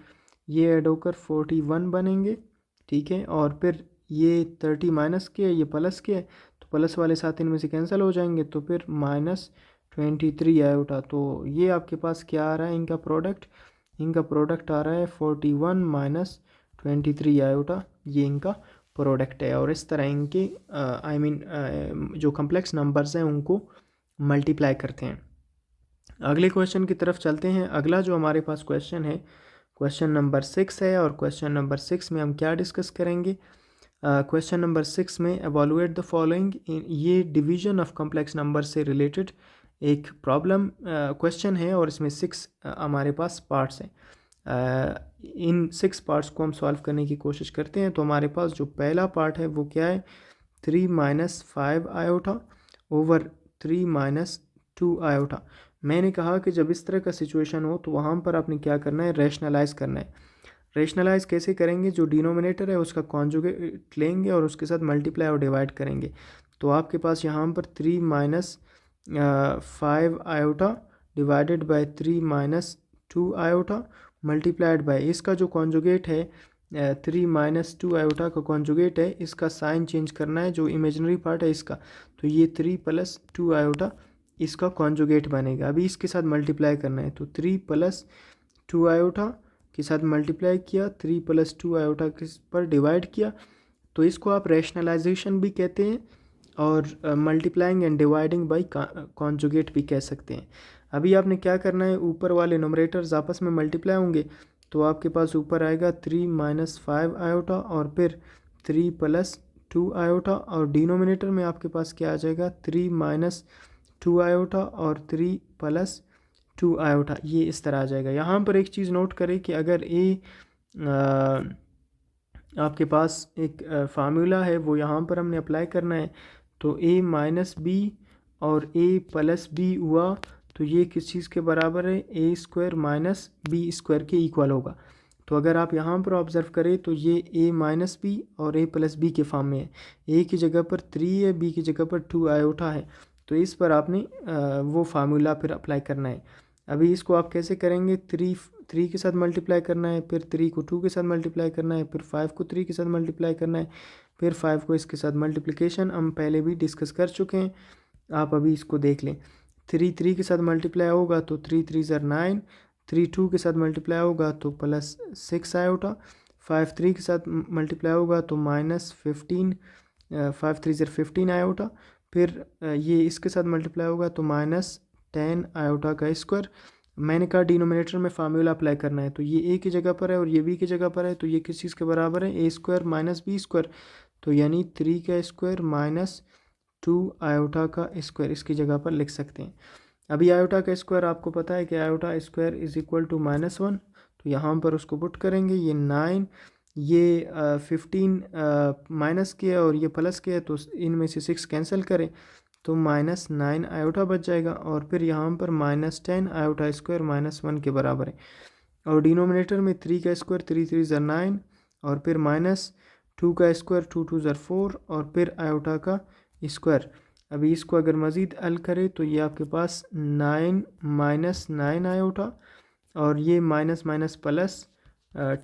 ये ऐड होकर 41 बनेंगे, ठीक है। और फिर ये 30 माइनस के है, ये प्लस के है, तो प्लस वाले साथ इनमें से कैंसिल हो जाएंगे, तो फिर -23 आयोटा। तो ये आपके पास क्या आ रहा है, इनका प्रोडक्ट आ रहा है 41 -23 आयोटा, ये इनका प्रोडक्ट है। और इस तरह इनके जो कम्प्लेक्स नंबर्स हैं उनको मल्टीप्लाई करते हैं। अगले क्वेश्चन की तरफ चलते हैं। अगला जो हमारे पास क्वेश्चन है, क्वेश्चन नंबर 6 है, और क्वेश्चन नंबर 6 में हम क्या डिस्कस करेंगे। क्वेश्चन नंबर 6 में एवोलुएट द फॉलोइंग, ये डिवीजन ऑफ कॉम्प्लेक्स नंबर से रिलेटेड एक प्रॉब्लम क्वेश्चन है, और इसमें 6 हमारे पास पार्ट्स हैं। इन 6 पार्ट्स को हम सॉल्व करने की कोशिश करते हैं। तो हमारे पास जो पहला पार्ट है वो क्या है, 3 -5 आयोटा ओवर 3 -2 आयोटा। मैंने कहा कि जब इस तरह का सिचुएशन हो तो वहाँ पर आपने क्या करना है, रैशनलाइज़ करना है। रैशनलाइज़ कैसे करेंगे, जो डिनोमिनेटर है उसका कॉन्जुगेट लेंगे और उसके साथ मल्टीप्लाई और डिवाइड करेंगे। तो आपके पास यहाँ पर 3 -5 iota divided bye 3 -2 iota multiplied by, इसका जो कॉन्जुगेट है 3 -2 आयोटा का कॉन्जुगेट है, इसका साइन चेंज करना है, जो इमेजिनरी पार्ट है इसका, तो ये 3 + 2 आयोटा इसका कॉन्जुगेट बनेगा। अभी इसके साथ मल्टीप्लाई करना है, तो 3 + 2 आयोटा के साथ मल्टीप्लाई किया, 3 + 2 आयोटा के पर डिवाइड किया, तो इसको आप रैशनलाइजेशन भी कहते हैं और multiplying and dividing by conjugate भी कह सकते हैं। अभी आपने क्या करना है, ऊपर वाले नोमरेटर्स आपस में मल्टीप्लाई होंगे, तो आपके पास ऊपर आएगा 3 - 5 आयोटा और फिर 3 + 2 आयोटा, और डिनोमिनेटर में आपके पास क्या आ जाएगा, 3 - 2 आयोटा और 3 + 2 आयोटा, ये इस तरह आ जाएगा। यहाँ पर एक चीज़ नोट करें कि अगर आपके पास एक फार्मूला है वो यहाँ पर हमने अप्लाई करना है, तो a - b और a + b हुआ, तो ये किस चीज़ के बराबर है, a² - b² के इक्वल होगा। तो अगर आप यहाँ पर ऑब्ज़र्व करें तो ये a - b और a + b के फॉर्म में है, a की जगह पर 3 है, b की जगह पर 2 आयोटा है, तो इस पर आपने वो फार्मूला फिर अप्लाई करना है। अभी इसको आप कैसे करेंगे, 3 के साथ मल्टीप्लाई करना है, फिर 3 को 2 के साथ मल्टीप्लाई करना है, फिर 5 को 3 के साथ मल्टीप्लाई करना है, फिर 5 को इसके साथ मल्टीप्लिकेशन हम पहले भी डिस्कस कर चुके हैं, आप अभी इसको देख लें। 3 के साथ मल्टीप्लाई होगा तो 3 3 ज़र 9, 3 2 के साथ मल्टीप्लाई होगा तो +6 आयोटा, 5 3 के साथ मल्टीप्लाई होगा तो -15, 5 3 ज़र 15 आयोटा, फिर ये इसके साथ मल्टीप्लाई होगा तो -10 आयोटा का स्क्वायर। मैंने कहा डिनोमिनेटर में फार्मूला अप्लाई करना है, तो ये a की जगह पर है और ये b की जगह पर है, तो ये किस चीज़ के बराबर है, a² - b², तो यानी 3 का स्क्वायर -2 आयोटा का स्क्वायर इसकी जगह पर लिख सकते हैं। अभी आयोटा का स्क्वायर आपको पता है कि iota square is equal to -1, तो यहाँ पर उसको पुट करेंगे, ये 9, ये 15 माइनस किया और ये प्लस किया, तो इनमें से 6 कैंसिल करें तो -9 आयोटा बच जाएगा, और फिर यहाँ पर -10 आयोटा स्क्वायर -1 के बराबर है, और डिनोमिनेटर में 3 का स्क्वायर 3 3 ज़र 9, और फिर -2 का स्क्वायर 2 2 ज़र 4, और फिर आयोटा का स्क्वायर। अभी इसको अगर मज़ीद हल करें तो ये आपके पास 9 - 9 आयोटा, और ये minus minus plus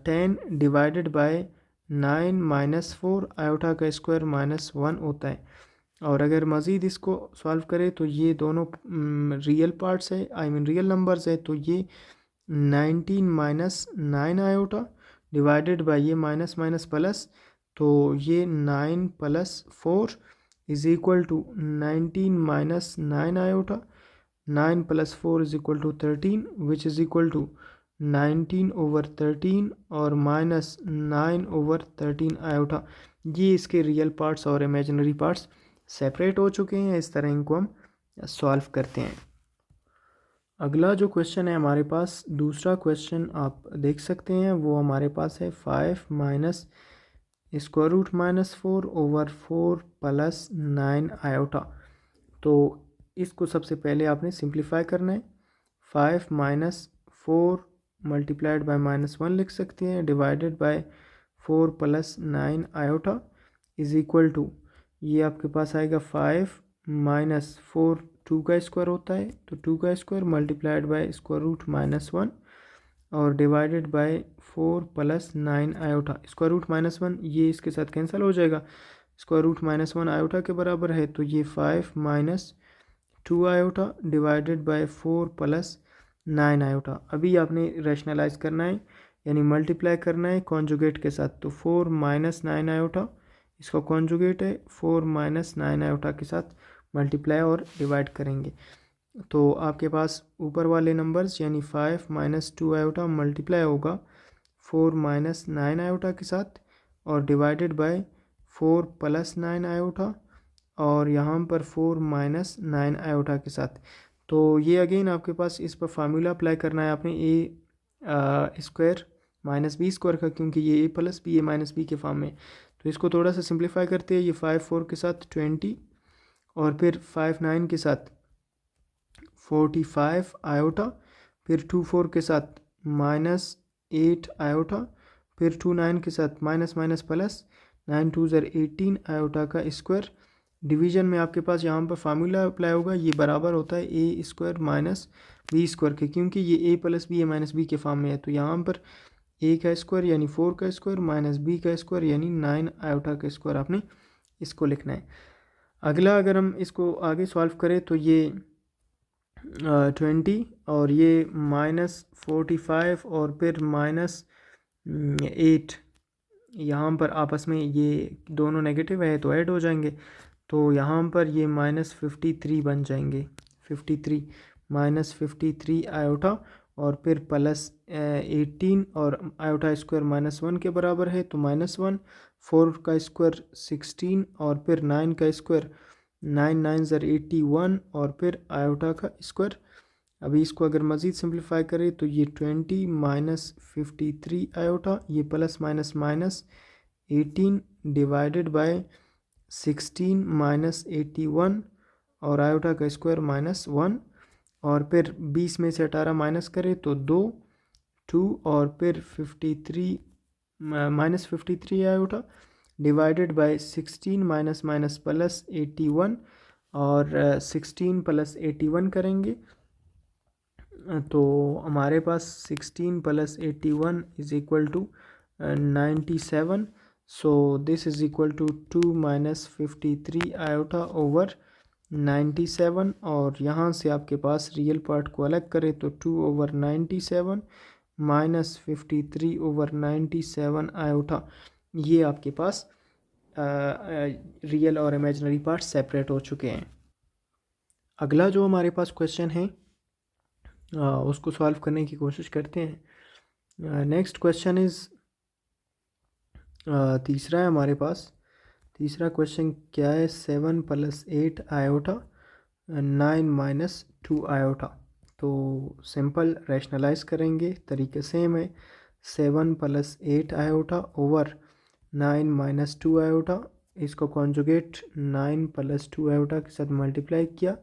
10 divided by 9 - 4 iota का स्क्वायर -1 होता है। और अगर मज़ीद इसको सॉल्व करें तो ये दोनों रियल पार्ट्स है, आई मीन रियल नंबर्स है, तो ये 19 - 9 आयोटा डिवाइडेड बाय ये माइनस माइनस प्लस, तो ये 9 + 4 is equal to 19 - 9 iota, 9 + 4 is equal to 13, which is equal to 19/13 और -9/13 आयोटा। ये इसके रियल पार्ट्स और इमेजिनरी पार्ट्स सेपरेट हो चुके हैं। इस तरह इनको हम सॉल्व करते हैं। अगला जो क्वेश्चन है हमारे पास, दूसरा क्वेश्चन आप देख सकते हैं, वो हमारे पास है 5 - √-4/4 + 9 आयोटा। तो इसको सबसे पहले आपने सिंप्लीफाई करना है। 5 - 4 मल्टीप्लाइड बाय -1 लिख सकते हैं, divided by 4 + 9 iota is equal to, ये आपके पास आएगा 5 - 4 2 का स्क्वायर होता है, तो 2 का स्क्वायर मल्टीप्लाइड बाय √-1 और डिवाइडेड बाय 4 + 9 आयोटा। √-1 ये इसके साथ कैंसिल हो जाएगा, √-1 आयोटा के बराबर है, तो ये 5 - 2 आयोटा डिवाइडेड बाय 4 + 9 आयोटा। अभी आपने रैशनलाइज करना है, यानी मल्टीप्लाई करना है कॉन्जुगेट के साथ, तो 4 - 9 आयोटा इसका कॉन्जुगेट है, 4 - 9 आयोटा के साथ मल्टीप्लाई और डिवाइड करेंगे, तो आपके पास ऊपर वाले नंबर्स यानी 5 - 2 आयोटा मल्टीप्लाई होगा 4 - 9 आयोटा के साथ और डिवाइडेड बाय 4 + 9 आयोटा, और यहाँ पर 4 - 9 आयोटा के साथ। तो ये अगेन आपके पास इस पर फार्मूला अप्लाई करना है आपने, a² - b² का, क्योंकि ये a + b a - b के फॉर्म में। तो इसको थोड़ा सा सिंप्लीफाई करते हैं, ये 5 4 के साथ 20, और फिर 5 9 के साथ 45 आयोटा, फिर 2 4 के साथ -8 आयोटा, फिर 2 9 के साथ माइनस माइनस प्लस 9 2 ज़र 18 आयोटा का स्क्वायर। डिवीजन में आपके पास यहाँ पर फार्मूला अप्लाई होगा, ये बराबर होता है a² - b² के, क्योंकि ये a + b a - b के फॉर्म में है, तो यहाँ पर a का स्क्वायर यानी 4 का स्क्वायर माइनस b का स्क्वायर यानी 9 आयोटा का स्क्वायर आपने इसको लिखना है। अगला अगर हम इसको आगे सॉल्व करें तो ये 20 और ये -45 और फिर -8, यहाँ पर आपस में ये दोनों नेगेटिव है तो ऐड हो जाएंगे, तो यहाँ पर ये -53 बन जाएंगे। 53 -53 आयोटा और फिर +18 और आयोटा स्क्वायर -1 के बराबर है तो -1, 4 का स्क्वायर 16 और फिर 9 का स्क्वायर 9 9 ज़र 81 और फिर आयोटा का स्क्वायर। अभी इसको अगर मज़ीद सिंप्लीफाई करें तो ये 20 -53 आयोटा, ये plus minus minus 18 divided by 16 -81 और आयोटा का स्क्वायर -1 और फिर 20 में से 18 माइनस करें तो 2 और फिर 53 -53 iota divided by 16 minus minus plus 81 और 16 + 81 करेंगे तो हमारे पास 16 + 81 is equal to 97। So this is equal to 2 -53 iota over 97 और यहाँ से आपके पास रियल पार्ट को अलग करें तो 2/97 -53/97 आयोटा, ये आपके पास रियल और इमेजिनरी पार्ट सेपरेट हो चुके हैं। अगला जो हमारे पास क्वेश्चन है उसको सॉल्व करने की कोशिश करते हैं। नेक्स्ट क्वेश्चन इज़ तीसरा है हमारे पास। तीसरा क्वेश्चन क्या है, 7 + 8 आयोटा 9 - 2 आयोटा। तो सिंपल रैशनलाइज करेंगे, तरीके सेम है। 7 + 8 आयोटा ओवर 9 - 2 आयोटा, इसको कॉन्जुगेट 9 + 2 आयोटा के साथ मल्टीप्लाई किया,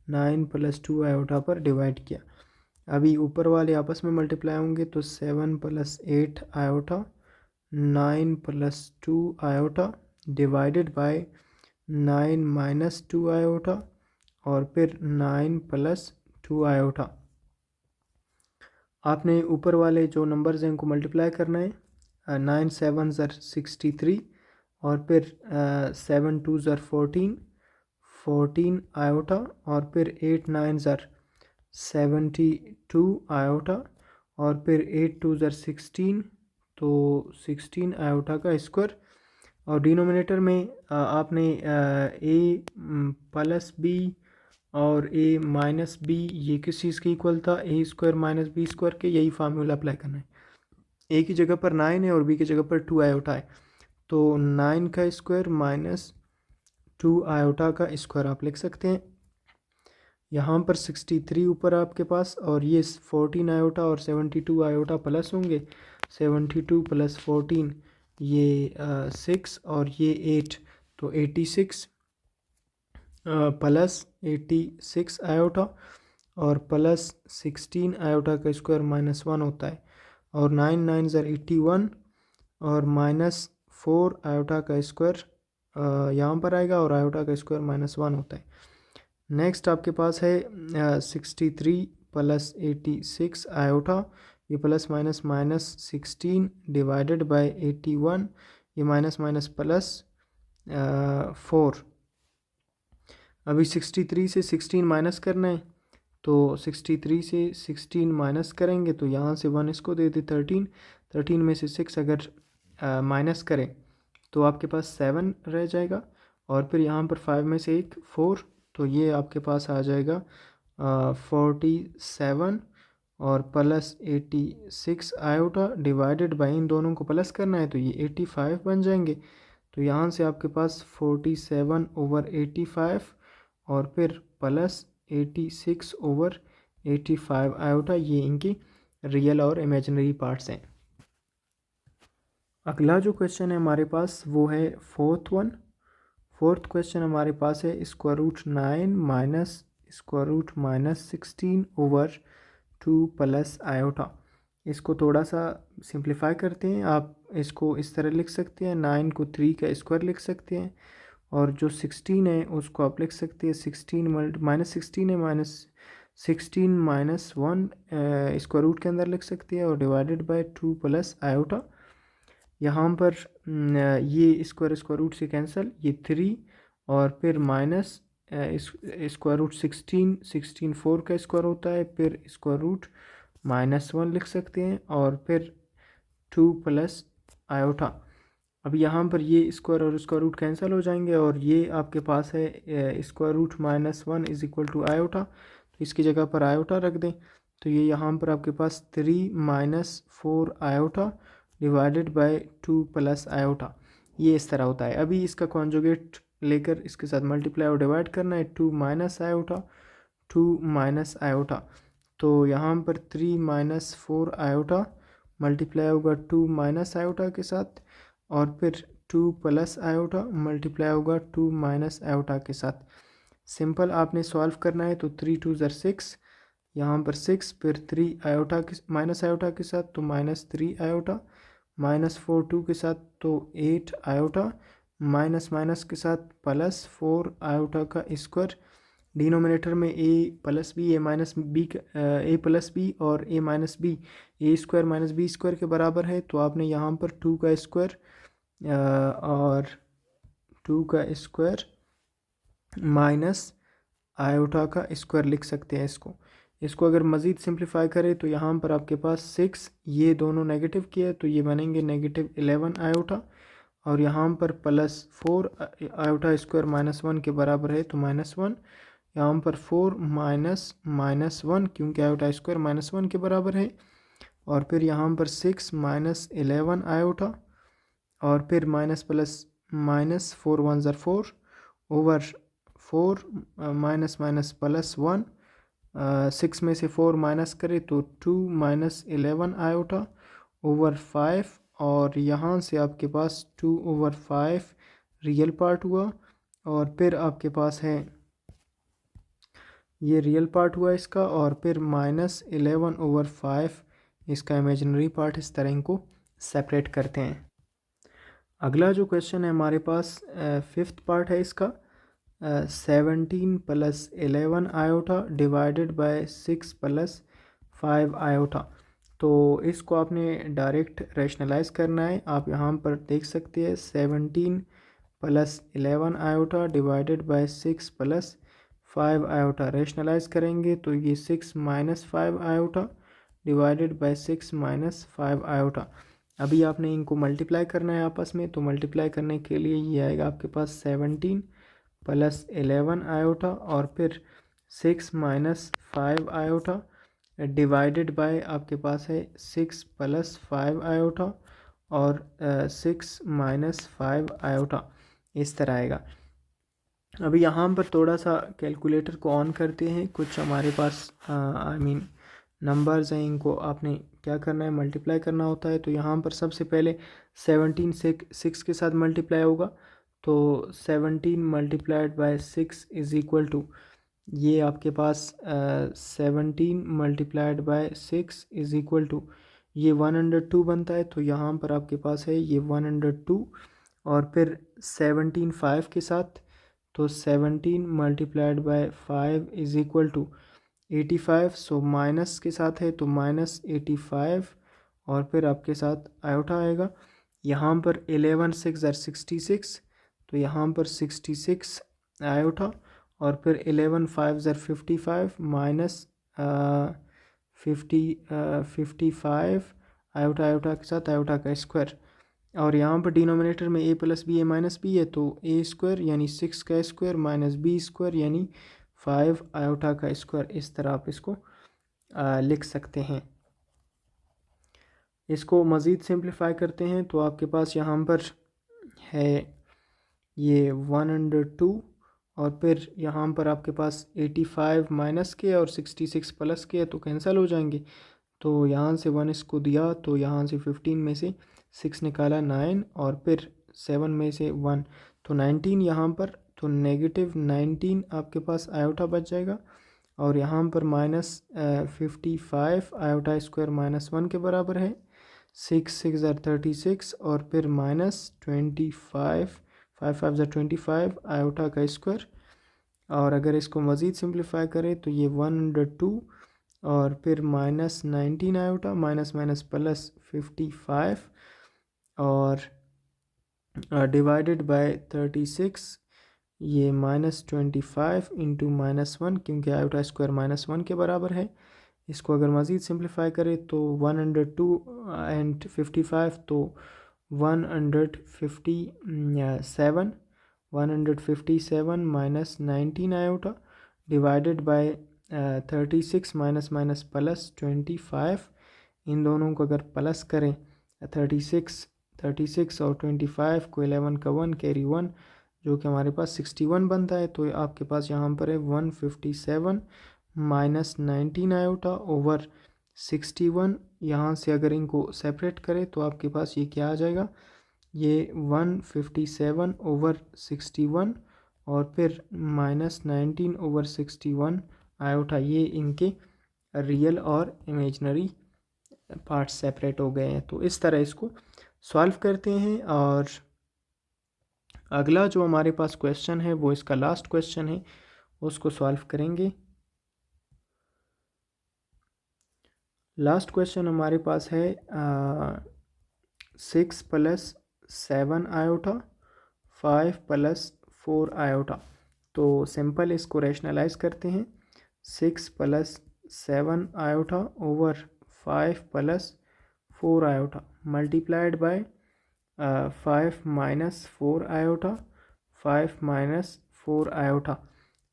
9 + 2 आयोटा पर डिवाइड किया। अभी ऊपर वाले आपस में मल्टीप्लाई होंगे तो 7 + 8 iota 9 + 2 iota divided bye 9 - 2 iota और फिर 9 + 2 आयोटा। आपने ऊपर वाले जो नंबर्स हैं उनको मल्टीप्लाई करना है। 9 7 ज़र 63 और फिर 7 2 ज़र 14 आयोटा और फिर 8 9 ज़र 72 आयोटा और फिर 8 2 ज़र 16 तो 16 आयोटा का स्क्वायर। और डिनोमिनेटर में आपने ए प्लस बी और ए माइनस बी ये किस चीज़ के इक्वल था, ए स्क्वायर माइनस बी स्क्वायर के, यही फार्मूला अप्लाई करना है। ए की जगह पर 9 है और बी की जगह पर 2 आयोटा है तो 9 का स्क्वायर -2 आयोटा का स्क्वायर आप लिख सकते हैं। यहाँ पर 63 ऊपर आपके पास और ये 14 आयोटा और 72 आयोटा प्लस होंगे। 72 + 14 ये 6 और ये 8 तो 86 प्लस 86 आयोटा और प्लस 16 आयोटा का स्क्वायर -1 होता है और 9 9 ज़र 81 और -4 आयोटा का स्क्वायर यहाँ पर आएगा और आयोटा का स्क्वायर -1 होता है। नेक्स्ट आपके पास है 63 + 86 आयोटा, ये प्लस माइनस -16 डिवाइडेड बाय 81, ये माइनस माइनस प्लस 4। अभी 63 से 16 माइनस करना है तो 63 से 16 माइनस करेंगे तो यहाँ से 1 इसको दे दे 13 में से 6 अगर माइनस करें तो आपके पास 7 रह जाएगा और फिर यहाँ पर 5 में से 1 4 तो ये आपके पास आ जाएगा 47 और प्लस 86 आयोटा डिवाइडेड बाई, इन दोनों को प्लस करना है तो ये 85 बन जाएंगे। तो यहाँ से आपके पास 47/85 और फिर प्लस 86/85 आयोटा, ये इनकी रियल और इमेजिनरी पार्ट्स हैं। अगला जो क्वेश्चन है हमारे पास वो है फोर्थ क्वेश्चन हमारे पास है √9 - -16 ओवर 2 + आयोटा। इसको थोड़ा सा सिंप्लीफाई करते हैं। आप इसको इस तरह लिख सकते हैं, 9 को 3 का स्क्वायर लिख सकते हैं और जो 16 है उसको आप लिख सकते हैं -16 है -16 -1 स्क्वायर रूट के अंदर लिख सकते हैं और डिवाइडेड बाय 2 + आयोटा। यहाँ पर ये स्क्वायर रूट से कैंसिल, ये 3 और फिर स्क्वायर रूट 16 4 का स्क्वायर होता है, फिर स्क्वायर रूट -1 लिख सकते हैं, और फिर 2 प्लस आयोटा। अब यहाँ पर ये स्क्वायर और स्क्वायर रूट कैंसिल हो जाएंगे, और ये आपके पास है square root -1 is equal to iota, तो इसकी जगह पर आयोटा रख दें। तो ये यहाँ पर आपके पास 3 - 4 iota divided bye 2 plus iota, ये इस तरह होता है। अभी इसका कॉन्जुगेट लेकर इसके साथ मल्टीप्लाई और डिवाइड करना है, 2 माइनस आयोटा, 2 माइनस आयोटा, तो यहाँ पर 3 - 4 आयोटा मल्टीप्लाई होगा 2 माइनस आयोटा के साथ, और फिर 2 प्लस आयोटा मल्टीप्लाई होगा 2 माइनस आयोटा के साथ। सिंपल आपने सॉल्व करना है, तो 3 2 ज़र 6, यहाँ पर 6, फिर 3 आयोटा के माइनस आयोटा के साथ तो -3 आयोटा, -4 2 के साथ तो 8 आयोटा, माइनस माइनस के साथ +4 आयोटा का स्क्वायर। डिनोमिनेटर में a plus B A minus B A plus B और a minus B A square minus B square के बराबर है, तो आपने यहाँ पर 2 का स्क्वायर और 2 का स्क्वायर माइनस आयोटा का स्क्वायर लिख सकते हैं इसको अगर मज़ीद सिंप्लीफाई करें तो यहाँ पर आपके पास 6, ये दोनों नेगेटिव किए तो ये बनेंगे -11 आयोटा, और यहाँ पर +4 आयोटा स्क्वायर -1 के बराबर है, तो -1, यहाँ पर 4 -1 क्योंकि आयोटा स्क्वायर -1 के बराबर है, और फिर यहाँ पर 6 -11 आयोटा, और फिर माइनस प्लस माइनस 4 1 ज़र 4 ओवर 4 माइनस माइनस +1, 6 में से 4 माइनस करें तो 2 - 11 आयोटा ओवर 5, और यहाँ से आपके पास 2 ओवर 5 रियल पार्ट हुआ, और फिर आपके पास है ये रियल पार्ट हुआ इसका, और फिर -11 ओवर 5 इसका इमेजिनरी पार्ट। इस तरह इनको सेपरेट करते हैं। अगला जो क्वेश्चन है हमारे पास 5th पार्ट है इसका, 17 + 11 आयोटा डिवाइडेड बाय 6 + 5 आयोटा। तो इसको आपने डायरेक्ट रैशनलाइज करना है। आप यहाँ पर देख सकते हैं 17 + 11 iota divided by 6 + 5 iota. Rationalise करेंगे तो ये 6 - 5 आयोटा डिवाइडेड बाय 6 - 5 आयोटा। अभी आपने इनको मल्टीप्लाई करना है आपस में, तो मल्टीप्लाई करने के लिए ये आएगा आपके पास 17 + 11 आयोटा, और फिर 6 - 5 आयोटा डिवाइडेड बाय आपके पास है 6 + 5 आयोटा, और 6 - 5 आयोटा, इस तरह आएगा। अभी यहाँ पर थोड़ा सा कैलकुलेटर को ऑन करते हैं। कुछ हमारे पास नंबर्स हैं, इनको आपने क्या करना है, मल्टीप्लाई करना होता है। तो यहाँ पर सबसे पहले 17 से 6 के साथ मल्टीप्लाई होगा, तो 17 × 6 इज़ इक्वल टू, ये आपके पास 17 × 6 इज़ इक्वल टू ये 102 बनता है। तो यहाँ पर आपके पास है ये 102, और फिर 17 5 के साथ, तो 17 × 5 is equal to 85। So minus के साथ है तो -85, और फिर आपके साथ आयोटा आएगा। यहाँ पर 11 6 ज़र 66, तो यहाँ पर 66 आयोटा, और फिर 11 5 ज़र 55 माइनस 55 आयोटा आयोटा के साथ आयोटा का स्क्वायर, और यहाँ पर डिनोमिनेटर में a + b a minus B है, तो a स्क्वायर यानी 6 का स्क्वायर माइनस b स्क्वायर यानी 5 आयोटा का स्क्वायर। इस तरह आप इसको लिख सकते हैं। इसको मज़ीद सिंप्लीफाई करते हैं तो आपके पास यहाँ पर है ये 102, और फिर यहाँ पर आपके पास 85 माइनस के और 66 प्लस के, तो कैंसिल हो जाएंगे। तो यहाँ से 1 इसको दिया, तो यहाँ से 15 में से 6 निकाला 9, और फिर 7 में से 1, तो 19 यहाँ पर, तो -19 आपके पास आयोटा बच जाएगा, और यहाँ पर -55 आयोटा स्क्वायर -1 के बराबर है। 6 6 ज़र 36, और फिर -25 5 5 ज़र 25 आयोटा का स्क्वायर, और अगर इसको मज़ीद सिंप्लीफाई करें तो ये 102, और फिर -19 आयोटा माइनस माइनस +55, और डिवाइडेड बाय 36 ये -25 इंटू -1, क्योंकि आयोटा स्क्वायर -1 के बराबर है। इसको अगर मज़ीद सिंप्लीफाई करें तो 102 एंड 55, तो 157 minus 19 iota divided bye 36 minus minus plus 25। इन दोनों को अगर प्लस करें 36 और 25 को 11 का 1 कैरी 1, जो कि हमारे पास 61 बनता है। तो आपके पास यहाँ पर है 157 माइनस 19 आयोटा ओवर 61। यहाँ से अगर इनको सेपरेट करें तो आपके पास ये क्या आ जाएगा, ये 157 ओवर 61 और फिर माइनस 19 ओवर 61 आयोटा। ये इनके रियल और इमेजनरी पार्ट सेपरेट हो गए हैं। तो इस तरह इसको सॉल्व करते हैं। और अगला जो हमारे पास क्वेश्चन है वो इसका लास्ट क्वेश्चन है, उसको सॉल्व करेंगे। लास्ट क्वेश्चन हमारे पास है 6 प्लस 7 आयोटा 5 प्लस 4 आयोटा। तो सिंपल इसको रैशनलाइज करते हैं। 6 plus 7 iota over 5 plus 4 iota multiplied by 5 minus 4 iota 5 minus 4 iota.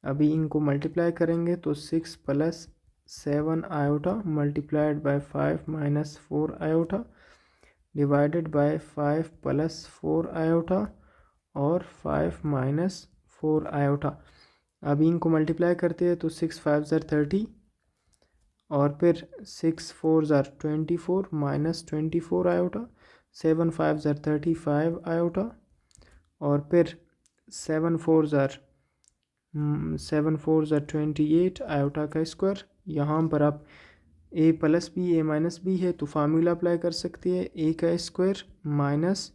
अभी इनको मल्टीप्लाई करेंगे तो 6 plus 7 iota multiplied by 5 minus 4 iota divided bye 5 plus 4 iota और 5 माइनस 4 आयोटा। अभी इनको मल्टीप्लाई करते हैं तो 6 5 ज़र 30 और फिर 6 4 ज़र 24 माइनस 24 आयोटा, 7 5 ज़र 35 आयोटा और फिर 7 4 ज़र 28 आयोटा का स्क्वायर। यहाँ पर आप ए plus B A minus B है तो फार्मूला अप्लाई कर सकते हैं, ए का स्क्वायर माइनस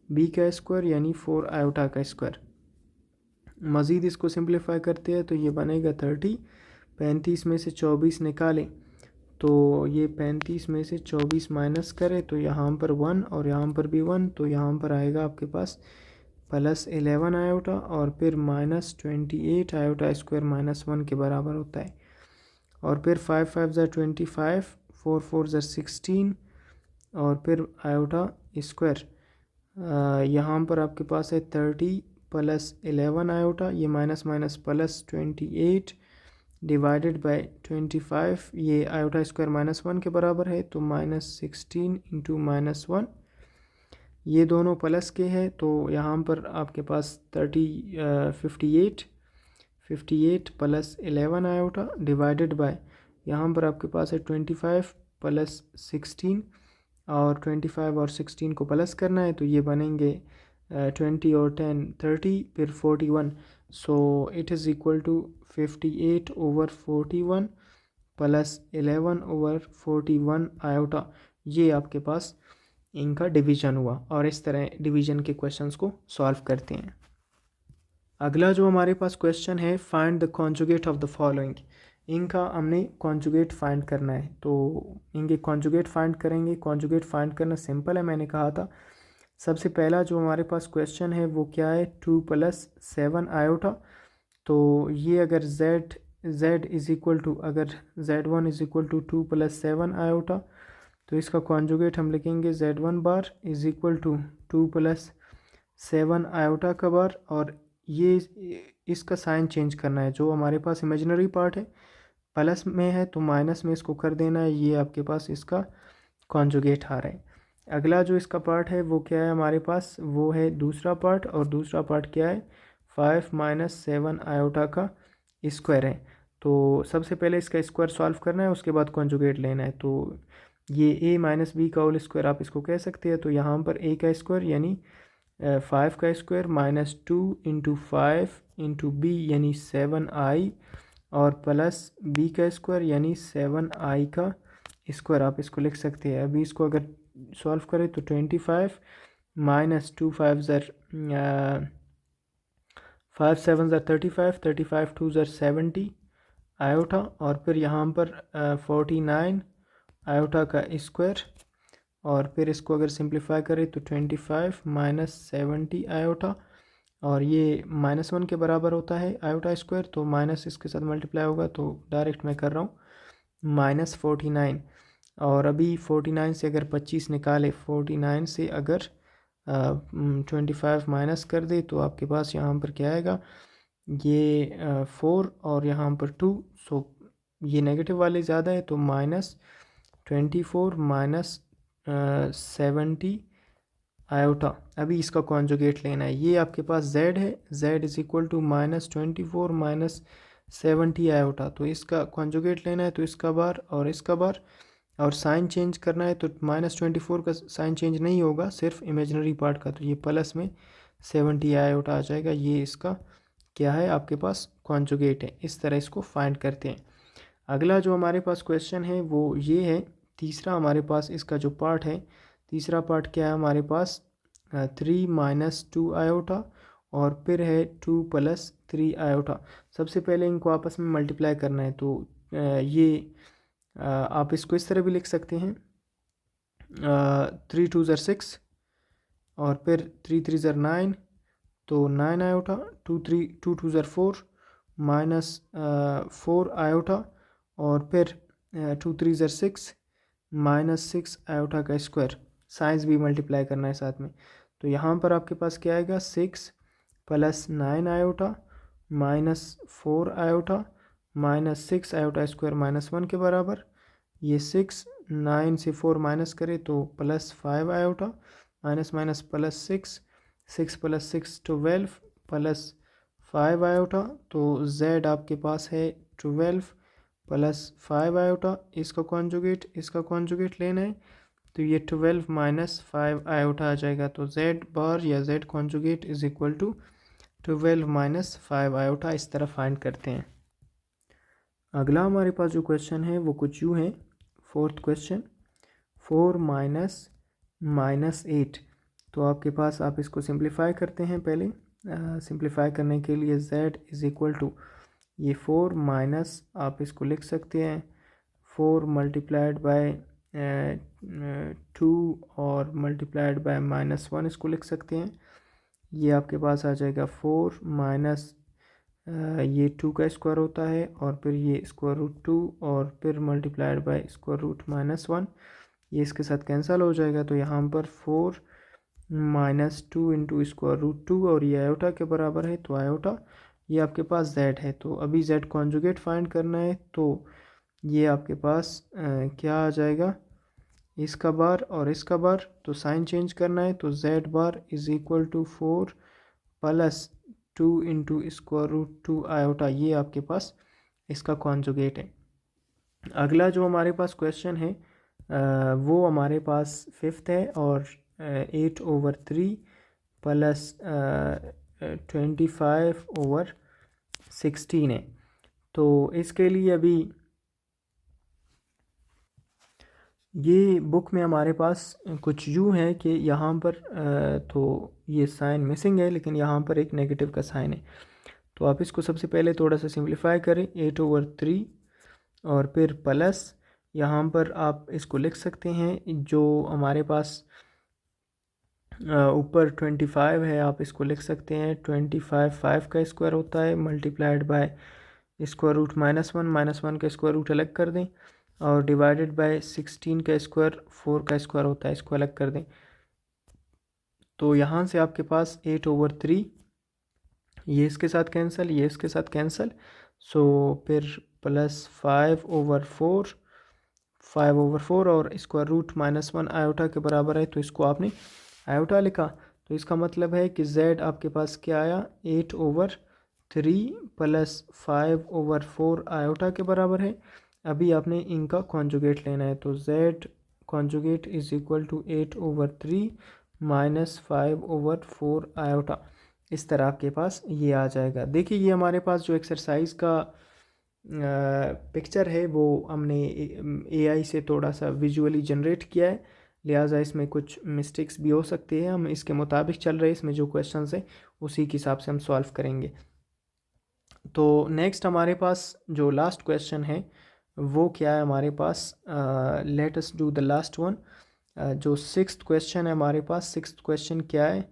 बी का स्क्वायर यानी 4 आयोटा का स्क्वायर। मज़ीद इसको सिंप्लीफाई करते हैं तो ये बनेगा 30। 35 में से 24 निकालें तो ये 35 में से 24 माइनस करें तो यहाँ पर 1 और यहाँ पर भी 1, तो यहाँ पर आएगा आपके पास प्लस 11 आयोटा और फिर माइनस 28 आयोटा स्क्वायर -1 के बराबर होता है। और फिर 5 5 ज़र 25, 4 4 ज़र 16 और फिर आयोटा स्क्वायर। यहाँ पर आपके पास है 30 प्लस 11 आयोटा, ये minus minus plus 28 divided by 25, ये आयोटा स्क्वायर -1 के बराबर है तो -16 इंटू -1। ये दोनों प्लस के हैं तो यहाँ पर आपके पास 58 प्लस 11 आयोटा डिवाइडेड बाय, यहाँ पर आपके पास है 25 प्लस 16 और 25 और 16 को प्लस करना है तो ये बनेंगे 20 और 10 30 फिर 41। So it is equal to 58 over 41 plus 11 over 41 iota. ये आपके पास इनका डिवीज़न हुआ और इस तरह डिवीज़न के क्वेश्चंस को सॉल्व करते हैं। अगला जो हमारे पास क्वेश्चन है, find the conjugate of the following. इनका हमने कॉन्जुगेट फाइंड करना है तो इनके कॉन्जुगेट फाइंड करेंगे। कॉन्जुगेट फाइंड करना सिंपल है, मैंने कहा था। सबसे पहला जो हमारे पास क्वेश्चन है वो क्या है, 2 प्लस 7 आयोटा। तो ये अगर z इज़ इक्वल टू, अगर z1 is equal to 2 plus 7 iota तो इसका कॉन्जुगेट हम लिखेंगे z1 bar is equal to 2 plus 7 iota का बार। और ये इसका साइन चेंज करना है, जो हमारे पास इमेजिनरी पार्ट है प्लस में है तो माइनस में इसको कर देना है। ये आपके पास इसका कॉन्जुगेट आ रहा है। अगला जो इसका पार्ट है वो क्या है हमारे पास, वो है दूसरा पार्ट। और दूसरा पार्ट क्या है, 5 माइनस 7 आयोटा का स्क्वायर है। तो सबसे पहले इसका स्क्वायर सॉल्व करना है, उसके बाद कॉन्जुगेट लेना है। तो ये a माइनस बी का होल स्क्वायर आप इसको कह सकते हैं। तो यहाँ पर a का स्क्वायर यानी 5 का square minus 2 into 5 into B यानी 7i और प्लस b का स्क्वायर यानी 7i का स्क्वायर आप इसको लिख सकते हैं। अभी इसको अगर सॉल्व करें तो 25 माइनस 2 5 ज़र 5 7 ज़र 35, 35 2 ज़र 70 आयोटा और फिर यहाँ पर 49 आयोटा का स्क्वायर। और फिर इसको अगर सिंप्लीफाई करें तो 25 माइनस 70 आयोटा और ये -1 के बराबर होता है आयोटा स्क्वायर, तो माइनस इसके साथ मल्टीप्लाई होगा, तो डायरेक्ट मैं कर रहा हूँ -49। और अभी 49 से अगर 25 निकाले, 49 से अगर 25 माइनस कर दे तो आपके पास यहाँ पर क्या आएगा, ये 4 और यहाँ पर 2। सो ये नेगेटिव वाले ज़्यादा है, तो -24 माइनस 70 आयोटा। अभी इसका कॉन्जुगेट लेना है। ये आपके पास z है, z is equal to -24 minus 70 iota. तो इसका कॉन्जुगेट लेना है, तो इसका बार और इसका बार, और साइन चेंज करना है, तो -24 का साइन चेंज नहीं होगा, सिर्फ इमेजिनरी पार्ट का, तो ये प्लस में 70 आयोटा आ जाएगा। ये इसका क्या है, आपके पास कॉन्जुगेट है। इस तरह इसको फाइंड करते हैं। अगला जो हमारे पास क्वेश्चन है वो ये है, तीसरा हमारे पास इसका जो पार्ट है, तीसरा पार्ट क्या है हमारे पास, 3 माइनस 2 आयोटा, और फिर है 2 प्लस 3 आयोटा। सबसे पहले इनको आपस में मल्टीप्लाई करना है, तो ये आप इसको इस तरह भी लिख सकते हैं, 3 2 ज़र 6, और फिर 3 3 ज़र 9, तो 9 आयोटा, 2 2 ज़र 4 माइनस 4 आयोटा, और फिर 2 3 ज़र 6 माइनस 6 आयोटा का स्क्वायर। साइंस भी मल्टीप्लाई करना है साथ में, तो यहाँ पर आपके पास क्या आएगा, 6 plus 9 iota minus 4 iota minus 6 iota square -1 के बराबर। ये 6 9 से 4 माइनस करे तो +5 iota, minus minus +6, 6 + 6 12 plus 5 iota. तो z आपके पास है 12 प्लस 5 आयोटा। इसका कॉन्जुगेट लेना है, तो ये 12 माइनस 5 आयोटा आ जाएगा। तो z बार या z conjugate is equal to 12 minus 5 iota. इस तरह फाइंड करते हैं। अगला हमारे पास जो क्वेश्चन है वो कुछ यूँ है, फोर्थ क्वेश्चन, 4 माइनस -8। तो आपके पास, आप इसको सिंप्लीफाई करते हैं। पहले सिंप्लीफाई करने के लिए z इज़ इक्वल टू ये 4 माइनस, आप इसको लिख सकते हैं 4 मल्टीप्लाइड बाय 2 और मल्टीप्लाइड बाय -1, इसको लिख सकते हैं। ये आपके पास आ जाएगा 4 माइनस ये 2 का स्क्वायर होता है, और फिर ये स्क्वायर रूट 2, और फिर मल्टीप्लाइड बाय स्क्वायर रूट -1। ये इसके साथ कैंसिल हो जाएगा, तो यहाँ पर 4 माइनस 2 इंटू स्क्वायर रूट 2, और ये आयोटा के बराबर है, तो आयोटा ये आपके पास z है। तो अभी z कॉन्जुगेट फाइंड करना है, तो ये आपके पास क्या आ जाएगा, इसका बार और इसका बार, तो साइन चेंज करना है, तो z bar is equal to 4 plus 2 into square root 2 iota. ये आपके पास इसका कॉन्जुगेट है। अगला जो हमारे पास क्वेश्चन है वो हमारे पास फिफ्थ है, और 8/3 प्लस 25/16 है। तो इसके लिए अभी ये बुक में हमारे पास कुछ यूँ है कि यहाँ पर तो ये साइन मिसिंग है, लेकिन यहाँ पर एक नेगेटिव का साइन है। तो आप इसको सबसे पहले थोड़ा सा सिंप्लीफाई करें, 8/3, और फिर प्लस यहाँ पर आप इसको लिख सकते हैं, जो हमारे पास ऊपर 25 है, आप इसको लिख सकते हैं 25 5 का स्क्वायर होता है, मल्टीप्लाइड बाय स्क्वायर रूट -1 का स्क्वायर रूट अलग कर दें, और डिवाइडेड बाय 16 का स्क्वायर 4 का स्क्वायर होता है, इसको अलग कर दें। तो यहाँ से आपके पास 8/3, ये इसके साथ कैंसिल, ये इसके साथ कैंसिल, सो फिर प्लस 5/4 और स्क्वायर रूट -1 आयोटा के बराबर है, तो इसको आपने आयोटा लिखा। तो इसका मतलब है कि z आपके पास क्या आया, 8/3 प्लस 5/4 आयोटा के बराबर है। अभी आपने इनका कॉन्जुगेट लेना है, तो z conjugate is equal to 8/3 minus 5/4 iota. इस तरह आपके पास ये आ जाएगा। देखिए, ये हमारे पास जो एक्सरसाइज का पिक्चर है वो हमने AI से थोड़ा सा विजुअली जनरेट किया है, लिहाजा इसमें कुछ मिस्टेक्स भी हो सकती है। हम इसके मुताबिक चल रहे हैं, इसमें जो क्वेश्चंस है उसी के हिसाब से हम सॉल्व करेंगे। तो नेक्स्ट हमारे पास जो लास्ट क्वेश्चन है वो क्या है हमारे पास, let us do the last one. जो सिक्स्थ क्वेश्चन है हमारे पास, सिक्स्थ क्वेश्चन क्या है,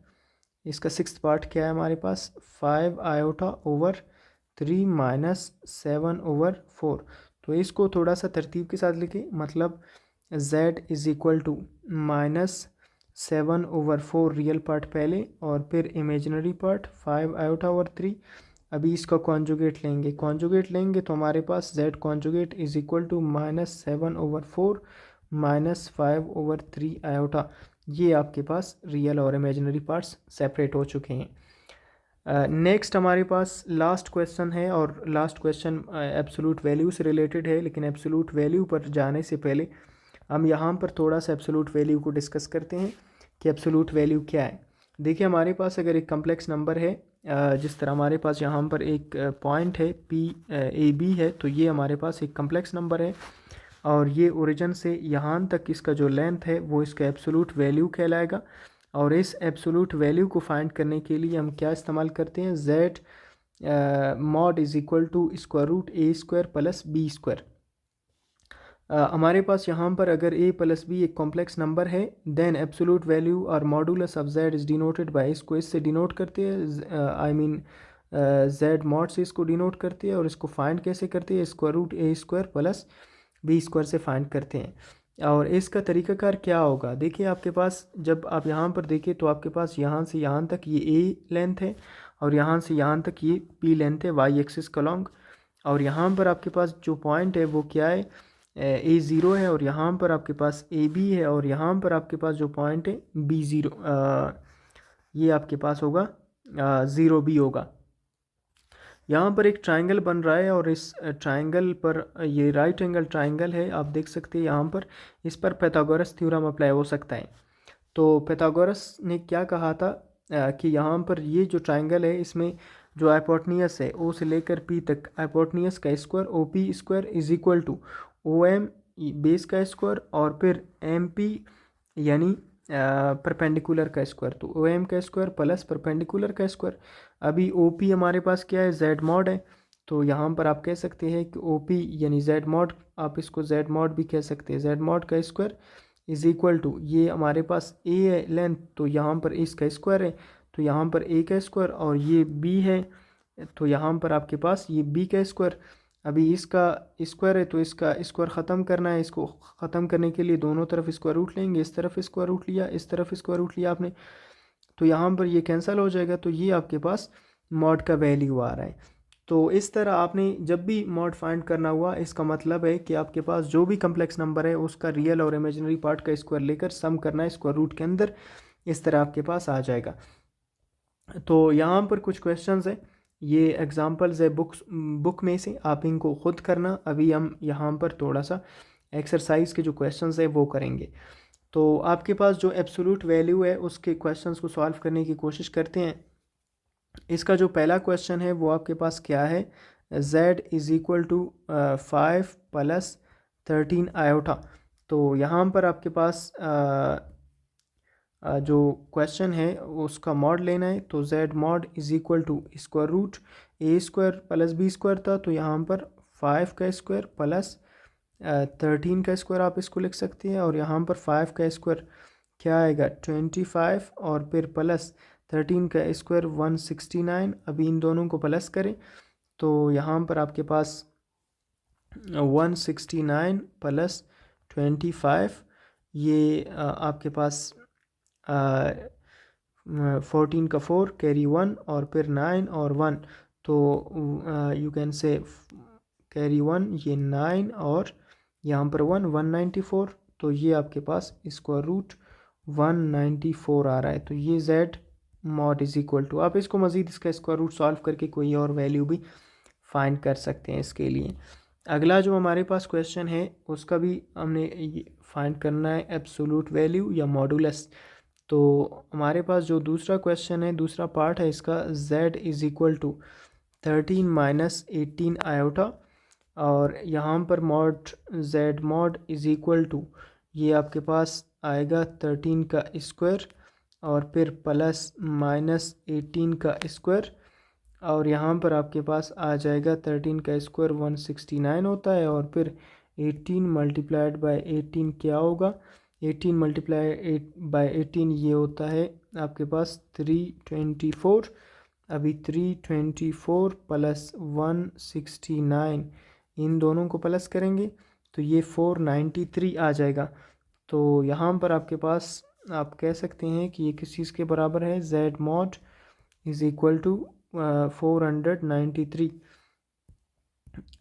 इसका सिक्स्थ पार्ट क्या है हमारे पास, 5 i/3 माइनस 7/4। तो इसको थोड़ा सा तरतीब के साथ लिखें, मतलब z is equal to -7/4 real part पहले और फिर इमेजिनरी पार्ट 5 i/3। अभी इसका कॉन्जुगेट लेंगे तो हमारे पास z conjugate is equal to -7/4 -5/3 iota. ये आपके पास रियल और इमेजिनरी पार्ट्स सेपरेट हो चुके हैं। नेक्स्ट हमारे पास लास्ट क्वेश्चन है, और लास्ट क्वेश्चन एब्सोल्यूट वैल्यू से रिलेटेड है, लेकिन एब्सोल्यूट वैल्यू पर जाने से पहले हम यहाँ पर थोड़ा सा एब्सोल्यूट वैल्यू को डिस्कस करते हैं कि एब्सोल्यूट वैल्यू क्या है। देखिए हमारे पास अगर एक कम्प्लेक्स नंबर है, जिस तरह हमारे पास यहाँ पर एक पॉइंट है P(A)B है, तो ये हमारे पास एक कम्प्लेक्स नंबर है और ये ओरिजिन से यहाँ तक इसका जो लेंथ है वो इसका एब्सोल्यूट वैल्यू कहलाएगा। और इस एब्सोल्यूट वैल्यू को फाइंड करने के लिए हम क्या इस्तेमाल करते हैं, z mod is equal to √a² plus b²। हमारे पास यहाँ पर अगर a प्लस b एक कॉम्प्लेक्स नंबर है, देन एब्सोल्यूट वैल्यू और modulus of z is denoted by, इसको इससे डिनोट करते हैं, आई मीन z मॉड से इसको डिनोट करते हैं। और इसको फाइंड कैसे करते हैं, √a² प्लस b² से फाइंड करते हैं। और इसका तरीकाकार क्या होगा, देखिए आपके पास जब आप यहाँ पर देखें तो आपके पास यहाँ से यहाँ तक ये a लेंथ है और यहाँ से यहाँ तक ये p लेंथ है y एक्सिस का लॉन्ग। और यहाँ पर आपके पास जो पॉइंट है वो क्या है, a0 है, और यहाँ पर आपके पास ab है, और यहाँ पर आपके पास जो पॉइंट है b0, ये आपके पास होगा 0b होगा। यहाँ पर एक ट्रायंगल बन रहा है और इस ट्रायंगल पर, ये राइट एंगल ट्रायंगल है, आप देख सकते हैं यहाँ पर इस पर पाइथागोरस थ्योरम अप्लाई हो सकता है। तो पाइथागोरस ने क्या कहा था कि यहाँ पर ये जो ट्रायंगल है इसमें जो हाइपोटेन्यूस है ओ से लेकर पी तक, हाइपोटेन्यूस का square OP² is equal to OM base का स्क्वायर और फिर MP यानी परपेंडिकुलर का स्क्वायर, तो OM का स्क्वायर प्लस परपेंडिकुलर का स्क्वायर। अभी OP हमारे पास क्या है, Z मॉड है, तो यहाँ पर आप कह सकते हैं कि OP यानी Z मॉड, आप इसको Z मॉड भी कह सकते हैं, Z मॉड का स्क्वायर इज इक्वल टू, ये हमारे पास A है लेंथ, तो यहाँ पर इसका स्क्वायर है, तो यहाँ पर A का स्क्वायर, और ये B है तो यहाँ पर आपके पास ये B का स्क्वायर। अभी इसका स्क्वायर है तो इसका स्क्वायर ख़त्म करना है, इसको ख़त्म करने के लिए दोनों तरफ स्क्वायर रूट लेंगे, इस तरफ स्क्वायर रूट लिया, इस तरफ स्क्वायर रूट लिया आपने, तो यहाँ पर ये कैंसिल हो जाएगा, तो ये आपके पास मॉड का वैल्यू आ रहा है। तो इस तरह आपने जब भी मॉड फाइंड करना हुआ, इसका मतलब है कि आपके पास जो भी कम्प्लेक्स नंबर है उसका रियल और इमेजिनरी पार्ट का स्क्वायर लेकर सम करना है स्क्वायर रूट के अंदर, इस तरह आपके पास आ जाएगा। तो यहाँ पर कुछ क्वेश्चंस है, ये एग्जांपल्स है बुक में से, आप इनको खुद करना। अभी हम यहाँ पर थोड़ा सा एक्सरसाइज के जो क्वेश्चंस है वो करेंगे। तो आपके पास जो एब्सोल्यूट वैल्यू है उसके क्वेश्चंस को सॉल्व करने की कोशिश करते हैं। इसका जो पहला क्वेश्चन है वो आपके पास क्या है, z is equal to 5 plus 13 iota. तो यहाँ पर आपके पास जो क्वेश्चन है उसका मॉड लेना है, तो z mod is equal to square root a² plus b² था, तो यहाँ पर 5 का स्क्वायर प्लस 13 का स्क्वायर आप इसको लिख सकते हैं, और यहाँ पर 5 का स्क्वायर क्या आएगा 25 और फिर प्लस 13 का स्क्वायर 169। अभी इन दोनों को प्लस करें तो यहाँ पर आपके पास 169 प्लस 25, ये आपके पास 14 का 4 कैरी 1 और फिर 9 और 1, तो यू कैन से कैरी 1, ये 9 और यहाँ पर 194, तो ये आपके पास स्क्वायर रूट 194 आ रहा है। तो ये z mod is equal to, आप इसको मज़ीद इसका स्क्वायर रूट सॉल्व करके कोई और वैल्यू भी फाइंड कर सकते हैं इसके लिए। अगला जो हमारे पास क्वेश्चन है उसका भी हमने फाइंड करना है एब्सोल्यूट वैल्यू या मॉडुलस। तो हमारे पास जो दूसरा क्वेश्चन है, दूसरा पार्ट है इसका, z is equal to 13 minus 18 iota, और यहाँ पर mod z mod is equal to, ये आपके पास आएगा 13 का स्क्वायर और फिर प्लस माइनस 18 का स्क्वायर, और यहाँ पर आपके पास आ जाएगा 13 का स्क्वायर 169 होता है, और फिर 18 मल्टीप्लाइड बाय 18 क्या होगा, 18 मल्टीप्लाई बाय 18 ये होता है आपके पास 324, अभी 324 प्लस 169 इन दोनों को प्लस करेंगे तो ये 493 आ जाएगा। तो यहाँ पर आपके पास आप कह सकते हैं कि ये किस चीज़ के बराबर है, z mod is equal to 493।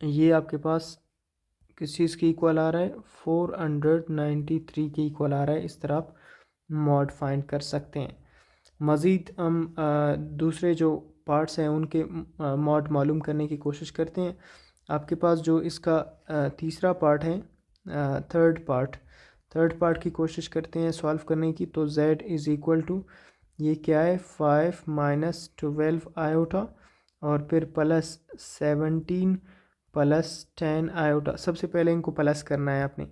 ये आपके पास किस चीज़ के इक्वल आ रहा है, 493 के इक्वल आ रहा है। इस तरह आप मॉड फाइंड कर सकते हैं। मज़ीद हम दूसरे जो पार्ट्स हैं उनके मॉड मालूम करने की कोशिश करते हैं। आपके पास जो इसका तीसरा पार्ट है, थर्ड पार्ट की कोशिश करते हैं सॉल्व करने की। तो z इज़ इक्वल टू ये क्या है, 5 माइनस 12 आयोटा और फिर प्लस 17 प्लस 10 आयोटा। सबसे पहले इनको प्लस करना है आपने,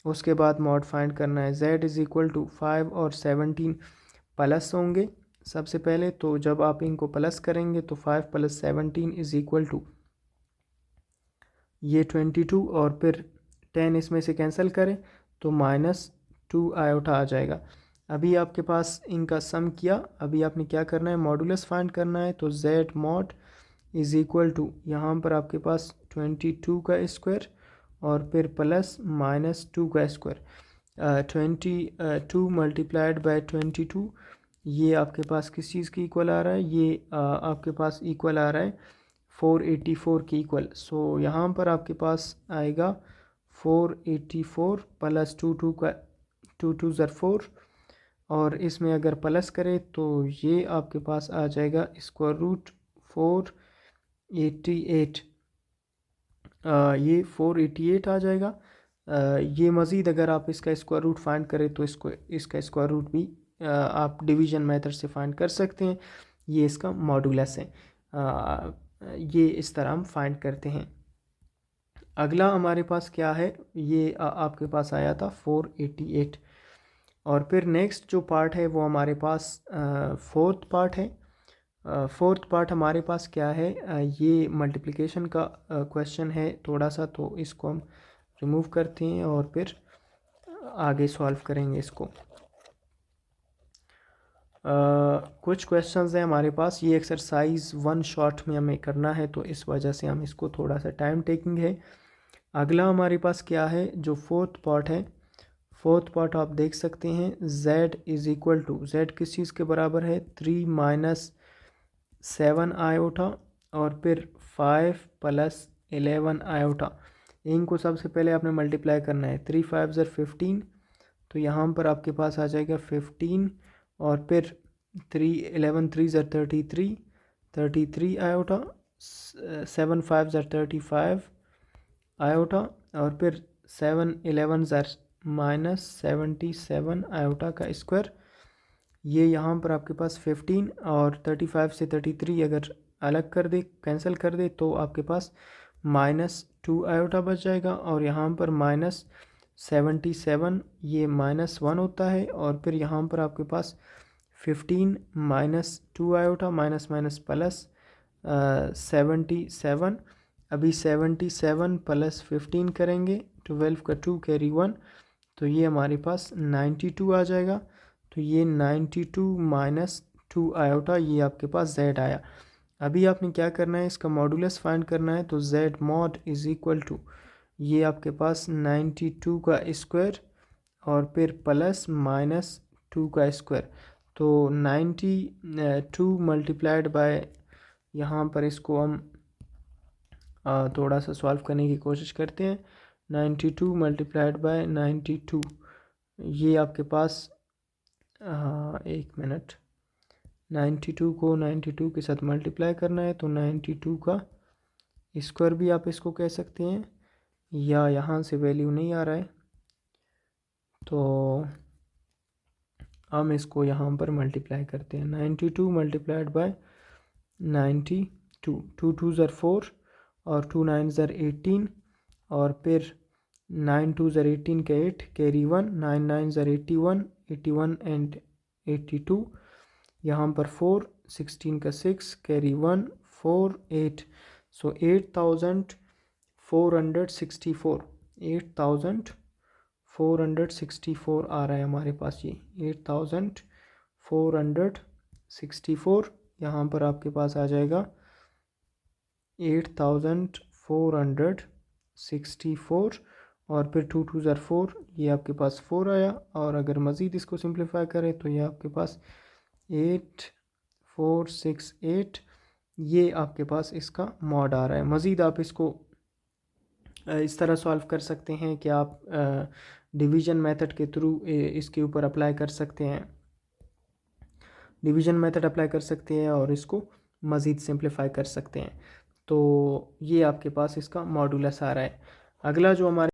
उसके बाद मॉड फाइंड करना है। z इज़ इक्वल टू 5 और 17 प्लस होंगे सबसे पहले, तो जब आप इनको प्लस करेंगे तो 5 प्लस 17 इज़ इक्वल टू ये 22 और फिर 10 इसमें से कैंसिल करें तो -2 आयोटा आ जाएगा। अभी आपके पास इनका सम किया, अभी आपने क्या करना है, मॉडुलस फाइंड करना है। तो z mod is equal to यहाँ पर आपके पास 22 का स्क्वायर और फिर प्लस -2 का स्क्वायर। 22 मल्टीप्लाइड बाय 22 ये आपके पास किस चीज़ की इक्वल आ रहा है, ये आपके पास इक्वल आ रहा है 484 की इक्वल। सो यहाँ पर आपके पास आएगा 484 प्लस 22 का 2 ज़र 4 और इसमें अगर प्लस करें तो ये आपके पास आ जाएगा स्क्वायर रूट 488। ये 488 आ जाएगा। ये मज़ीद अगर आप इसका स्क्वायर रूट फाइंड करें तो इसका स्क्वायर रूट भी आप डिवीज़न मेथड से फाइंड कर सकते हैं। ये इसका मॉडुलस है। ये इस तरह हम फाइंड करते हैं। अगला हमारे पास क्या है, ये आपके पास आया था 488 और फिर नेक्स्ट जो पार्ट है वो हमारे पास फोर्थ पार्ट है। फोर्थ पार्ट हमारे पास क्या है, ये मल्टीप्लिकेशन का क्वेश्चन है थोड़ा सा, तो इसको हम रिमूव करते हैं और फिर आगे सॉल्व करेंगे इसको। कुछ क्वेश्चंस हैं हमारे पास, ये एक्सरसाइज 1 शॉट में हमें करना है तो इस वजह से हम इसको थोड़ा सा टाइम टेकिंग है। अगला हमारे पास क्या है, जो फोर्थ पार्ट है, फोर्थ पार्ट आप देख सकते हैं z is equal to, z किस चीज़ के बराबर है, 3 माइनस 7 आयोटा और फिर 5 प्लस 11 आयोटा। इनको सबसे पहले आपने मल्टीप्लाई करना है, 3 5 ज़र 15, तो यहाँ पर आपके पास आ जाएगा 15 और फिर 11 3 ज़र 33 आयोटा, 7 5 ज़र 35 आयोटा और फिर 7 11 ज़र -77 आयोटा का स्क्वायर। ये यहाँ पर आपके पास 15 और 35 से 33 अगर अलग कर दे, कैंसिल कर दे, तो आपके पास -2 आयोटा बच जाएगा और यहाँ पर -77 ये -1 होता है और फिर यहाँ पर आपके पास 15 -2 आयोटा माइनस माइनस प्लस 77। अभी 77 प्लस 15 करेंगे, 12 का 2 कैरी 1, तो ये हमारे पास 92 आ जाएगा। तो ये 92 माइनस 2 आयोटा, ये आपके पास z आया। अभी आपने क्या करना है, इसका मॉडुलस फाइंड करना है। तो z mod is equal to ये आपके पास 92 का स्क्वायर और फिर प्लस -2 का स्क्वायर। तो 92 मल्टीप्लाइड बाय, यहाँ पर इसको हम थोड़ा सा सॉल्व करने की कोशिश करते हैं। 92 मल्टीप्लाइड बाय 92, ये आपके पास एक मिनट, 92 को 92 के साथ मल्टीप्लाई करना है, तो 92 का स्क्वायर भी आप इसको कह सकते हैं, या यहाँ से वैल्यू नहीं आ रहा है तो हम इसको यहाँ पर मल्टीप्लाई करते हैं। 92 मल्टीप्लाइड बाय 92, 2 2 ज़र 4 और 2 9 ज़र 18 और फिर 9 2 ज़र 18 का 8 कैरी 1, 9 9 ज़र 81, 81 एंड 82, यहाँ पर 4 16 का 6 कैरी 1 4 8, सो 8464, 8464 आ रहा है हमारे पास, ये 8464 464, यहाँ पर आपके पास आ जाएगा 8464 और फिर 2 2 ज़र 4, ये आपके पास 4 आया। और अगर मज़ीद इसको सिंप्लीफाई करें तो ये आपके पास 8468, ये आपके पास इसका मॉड आ रहा है। मज़ीद आप इसको इस तरह सॉल्व कर सकते हैं कि आप डिवीज़न मेथड के थ्रू इसके ऊपर अप्लाई कर सकते हैं, डिवीज़न मेथड अप्लाई कर सकते हैं और इसको मज़ीद सिंप्लीफाई कर सकते हैं। तो ये आपके पास इसका मॉडुलस आ रहा है। अगला जो हमारे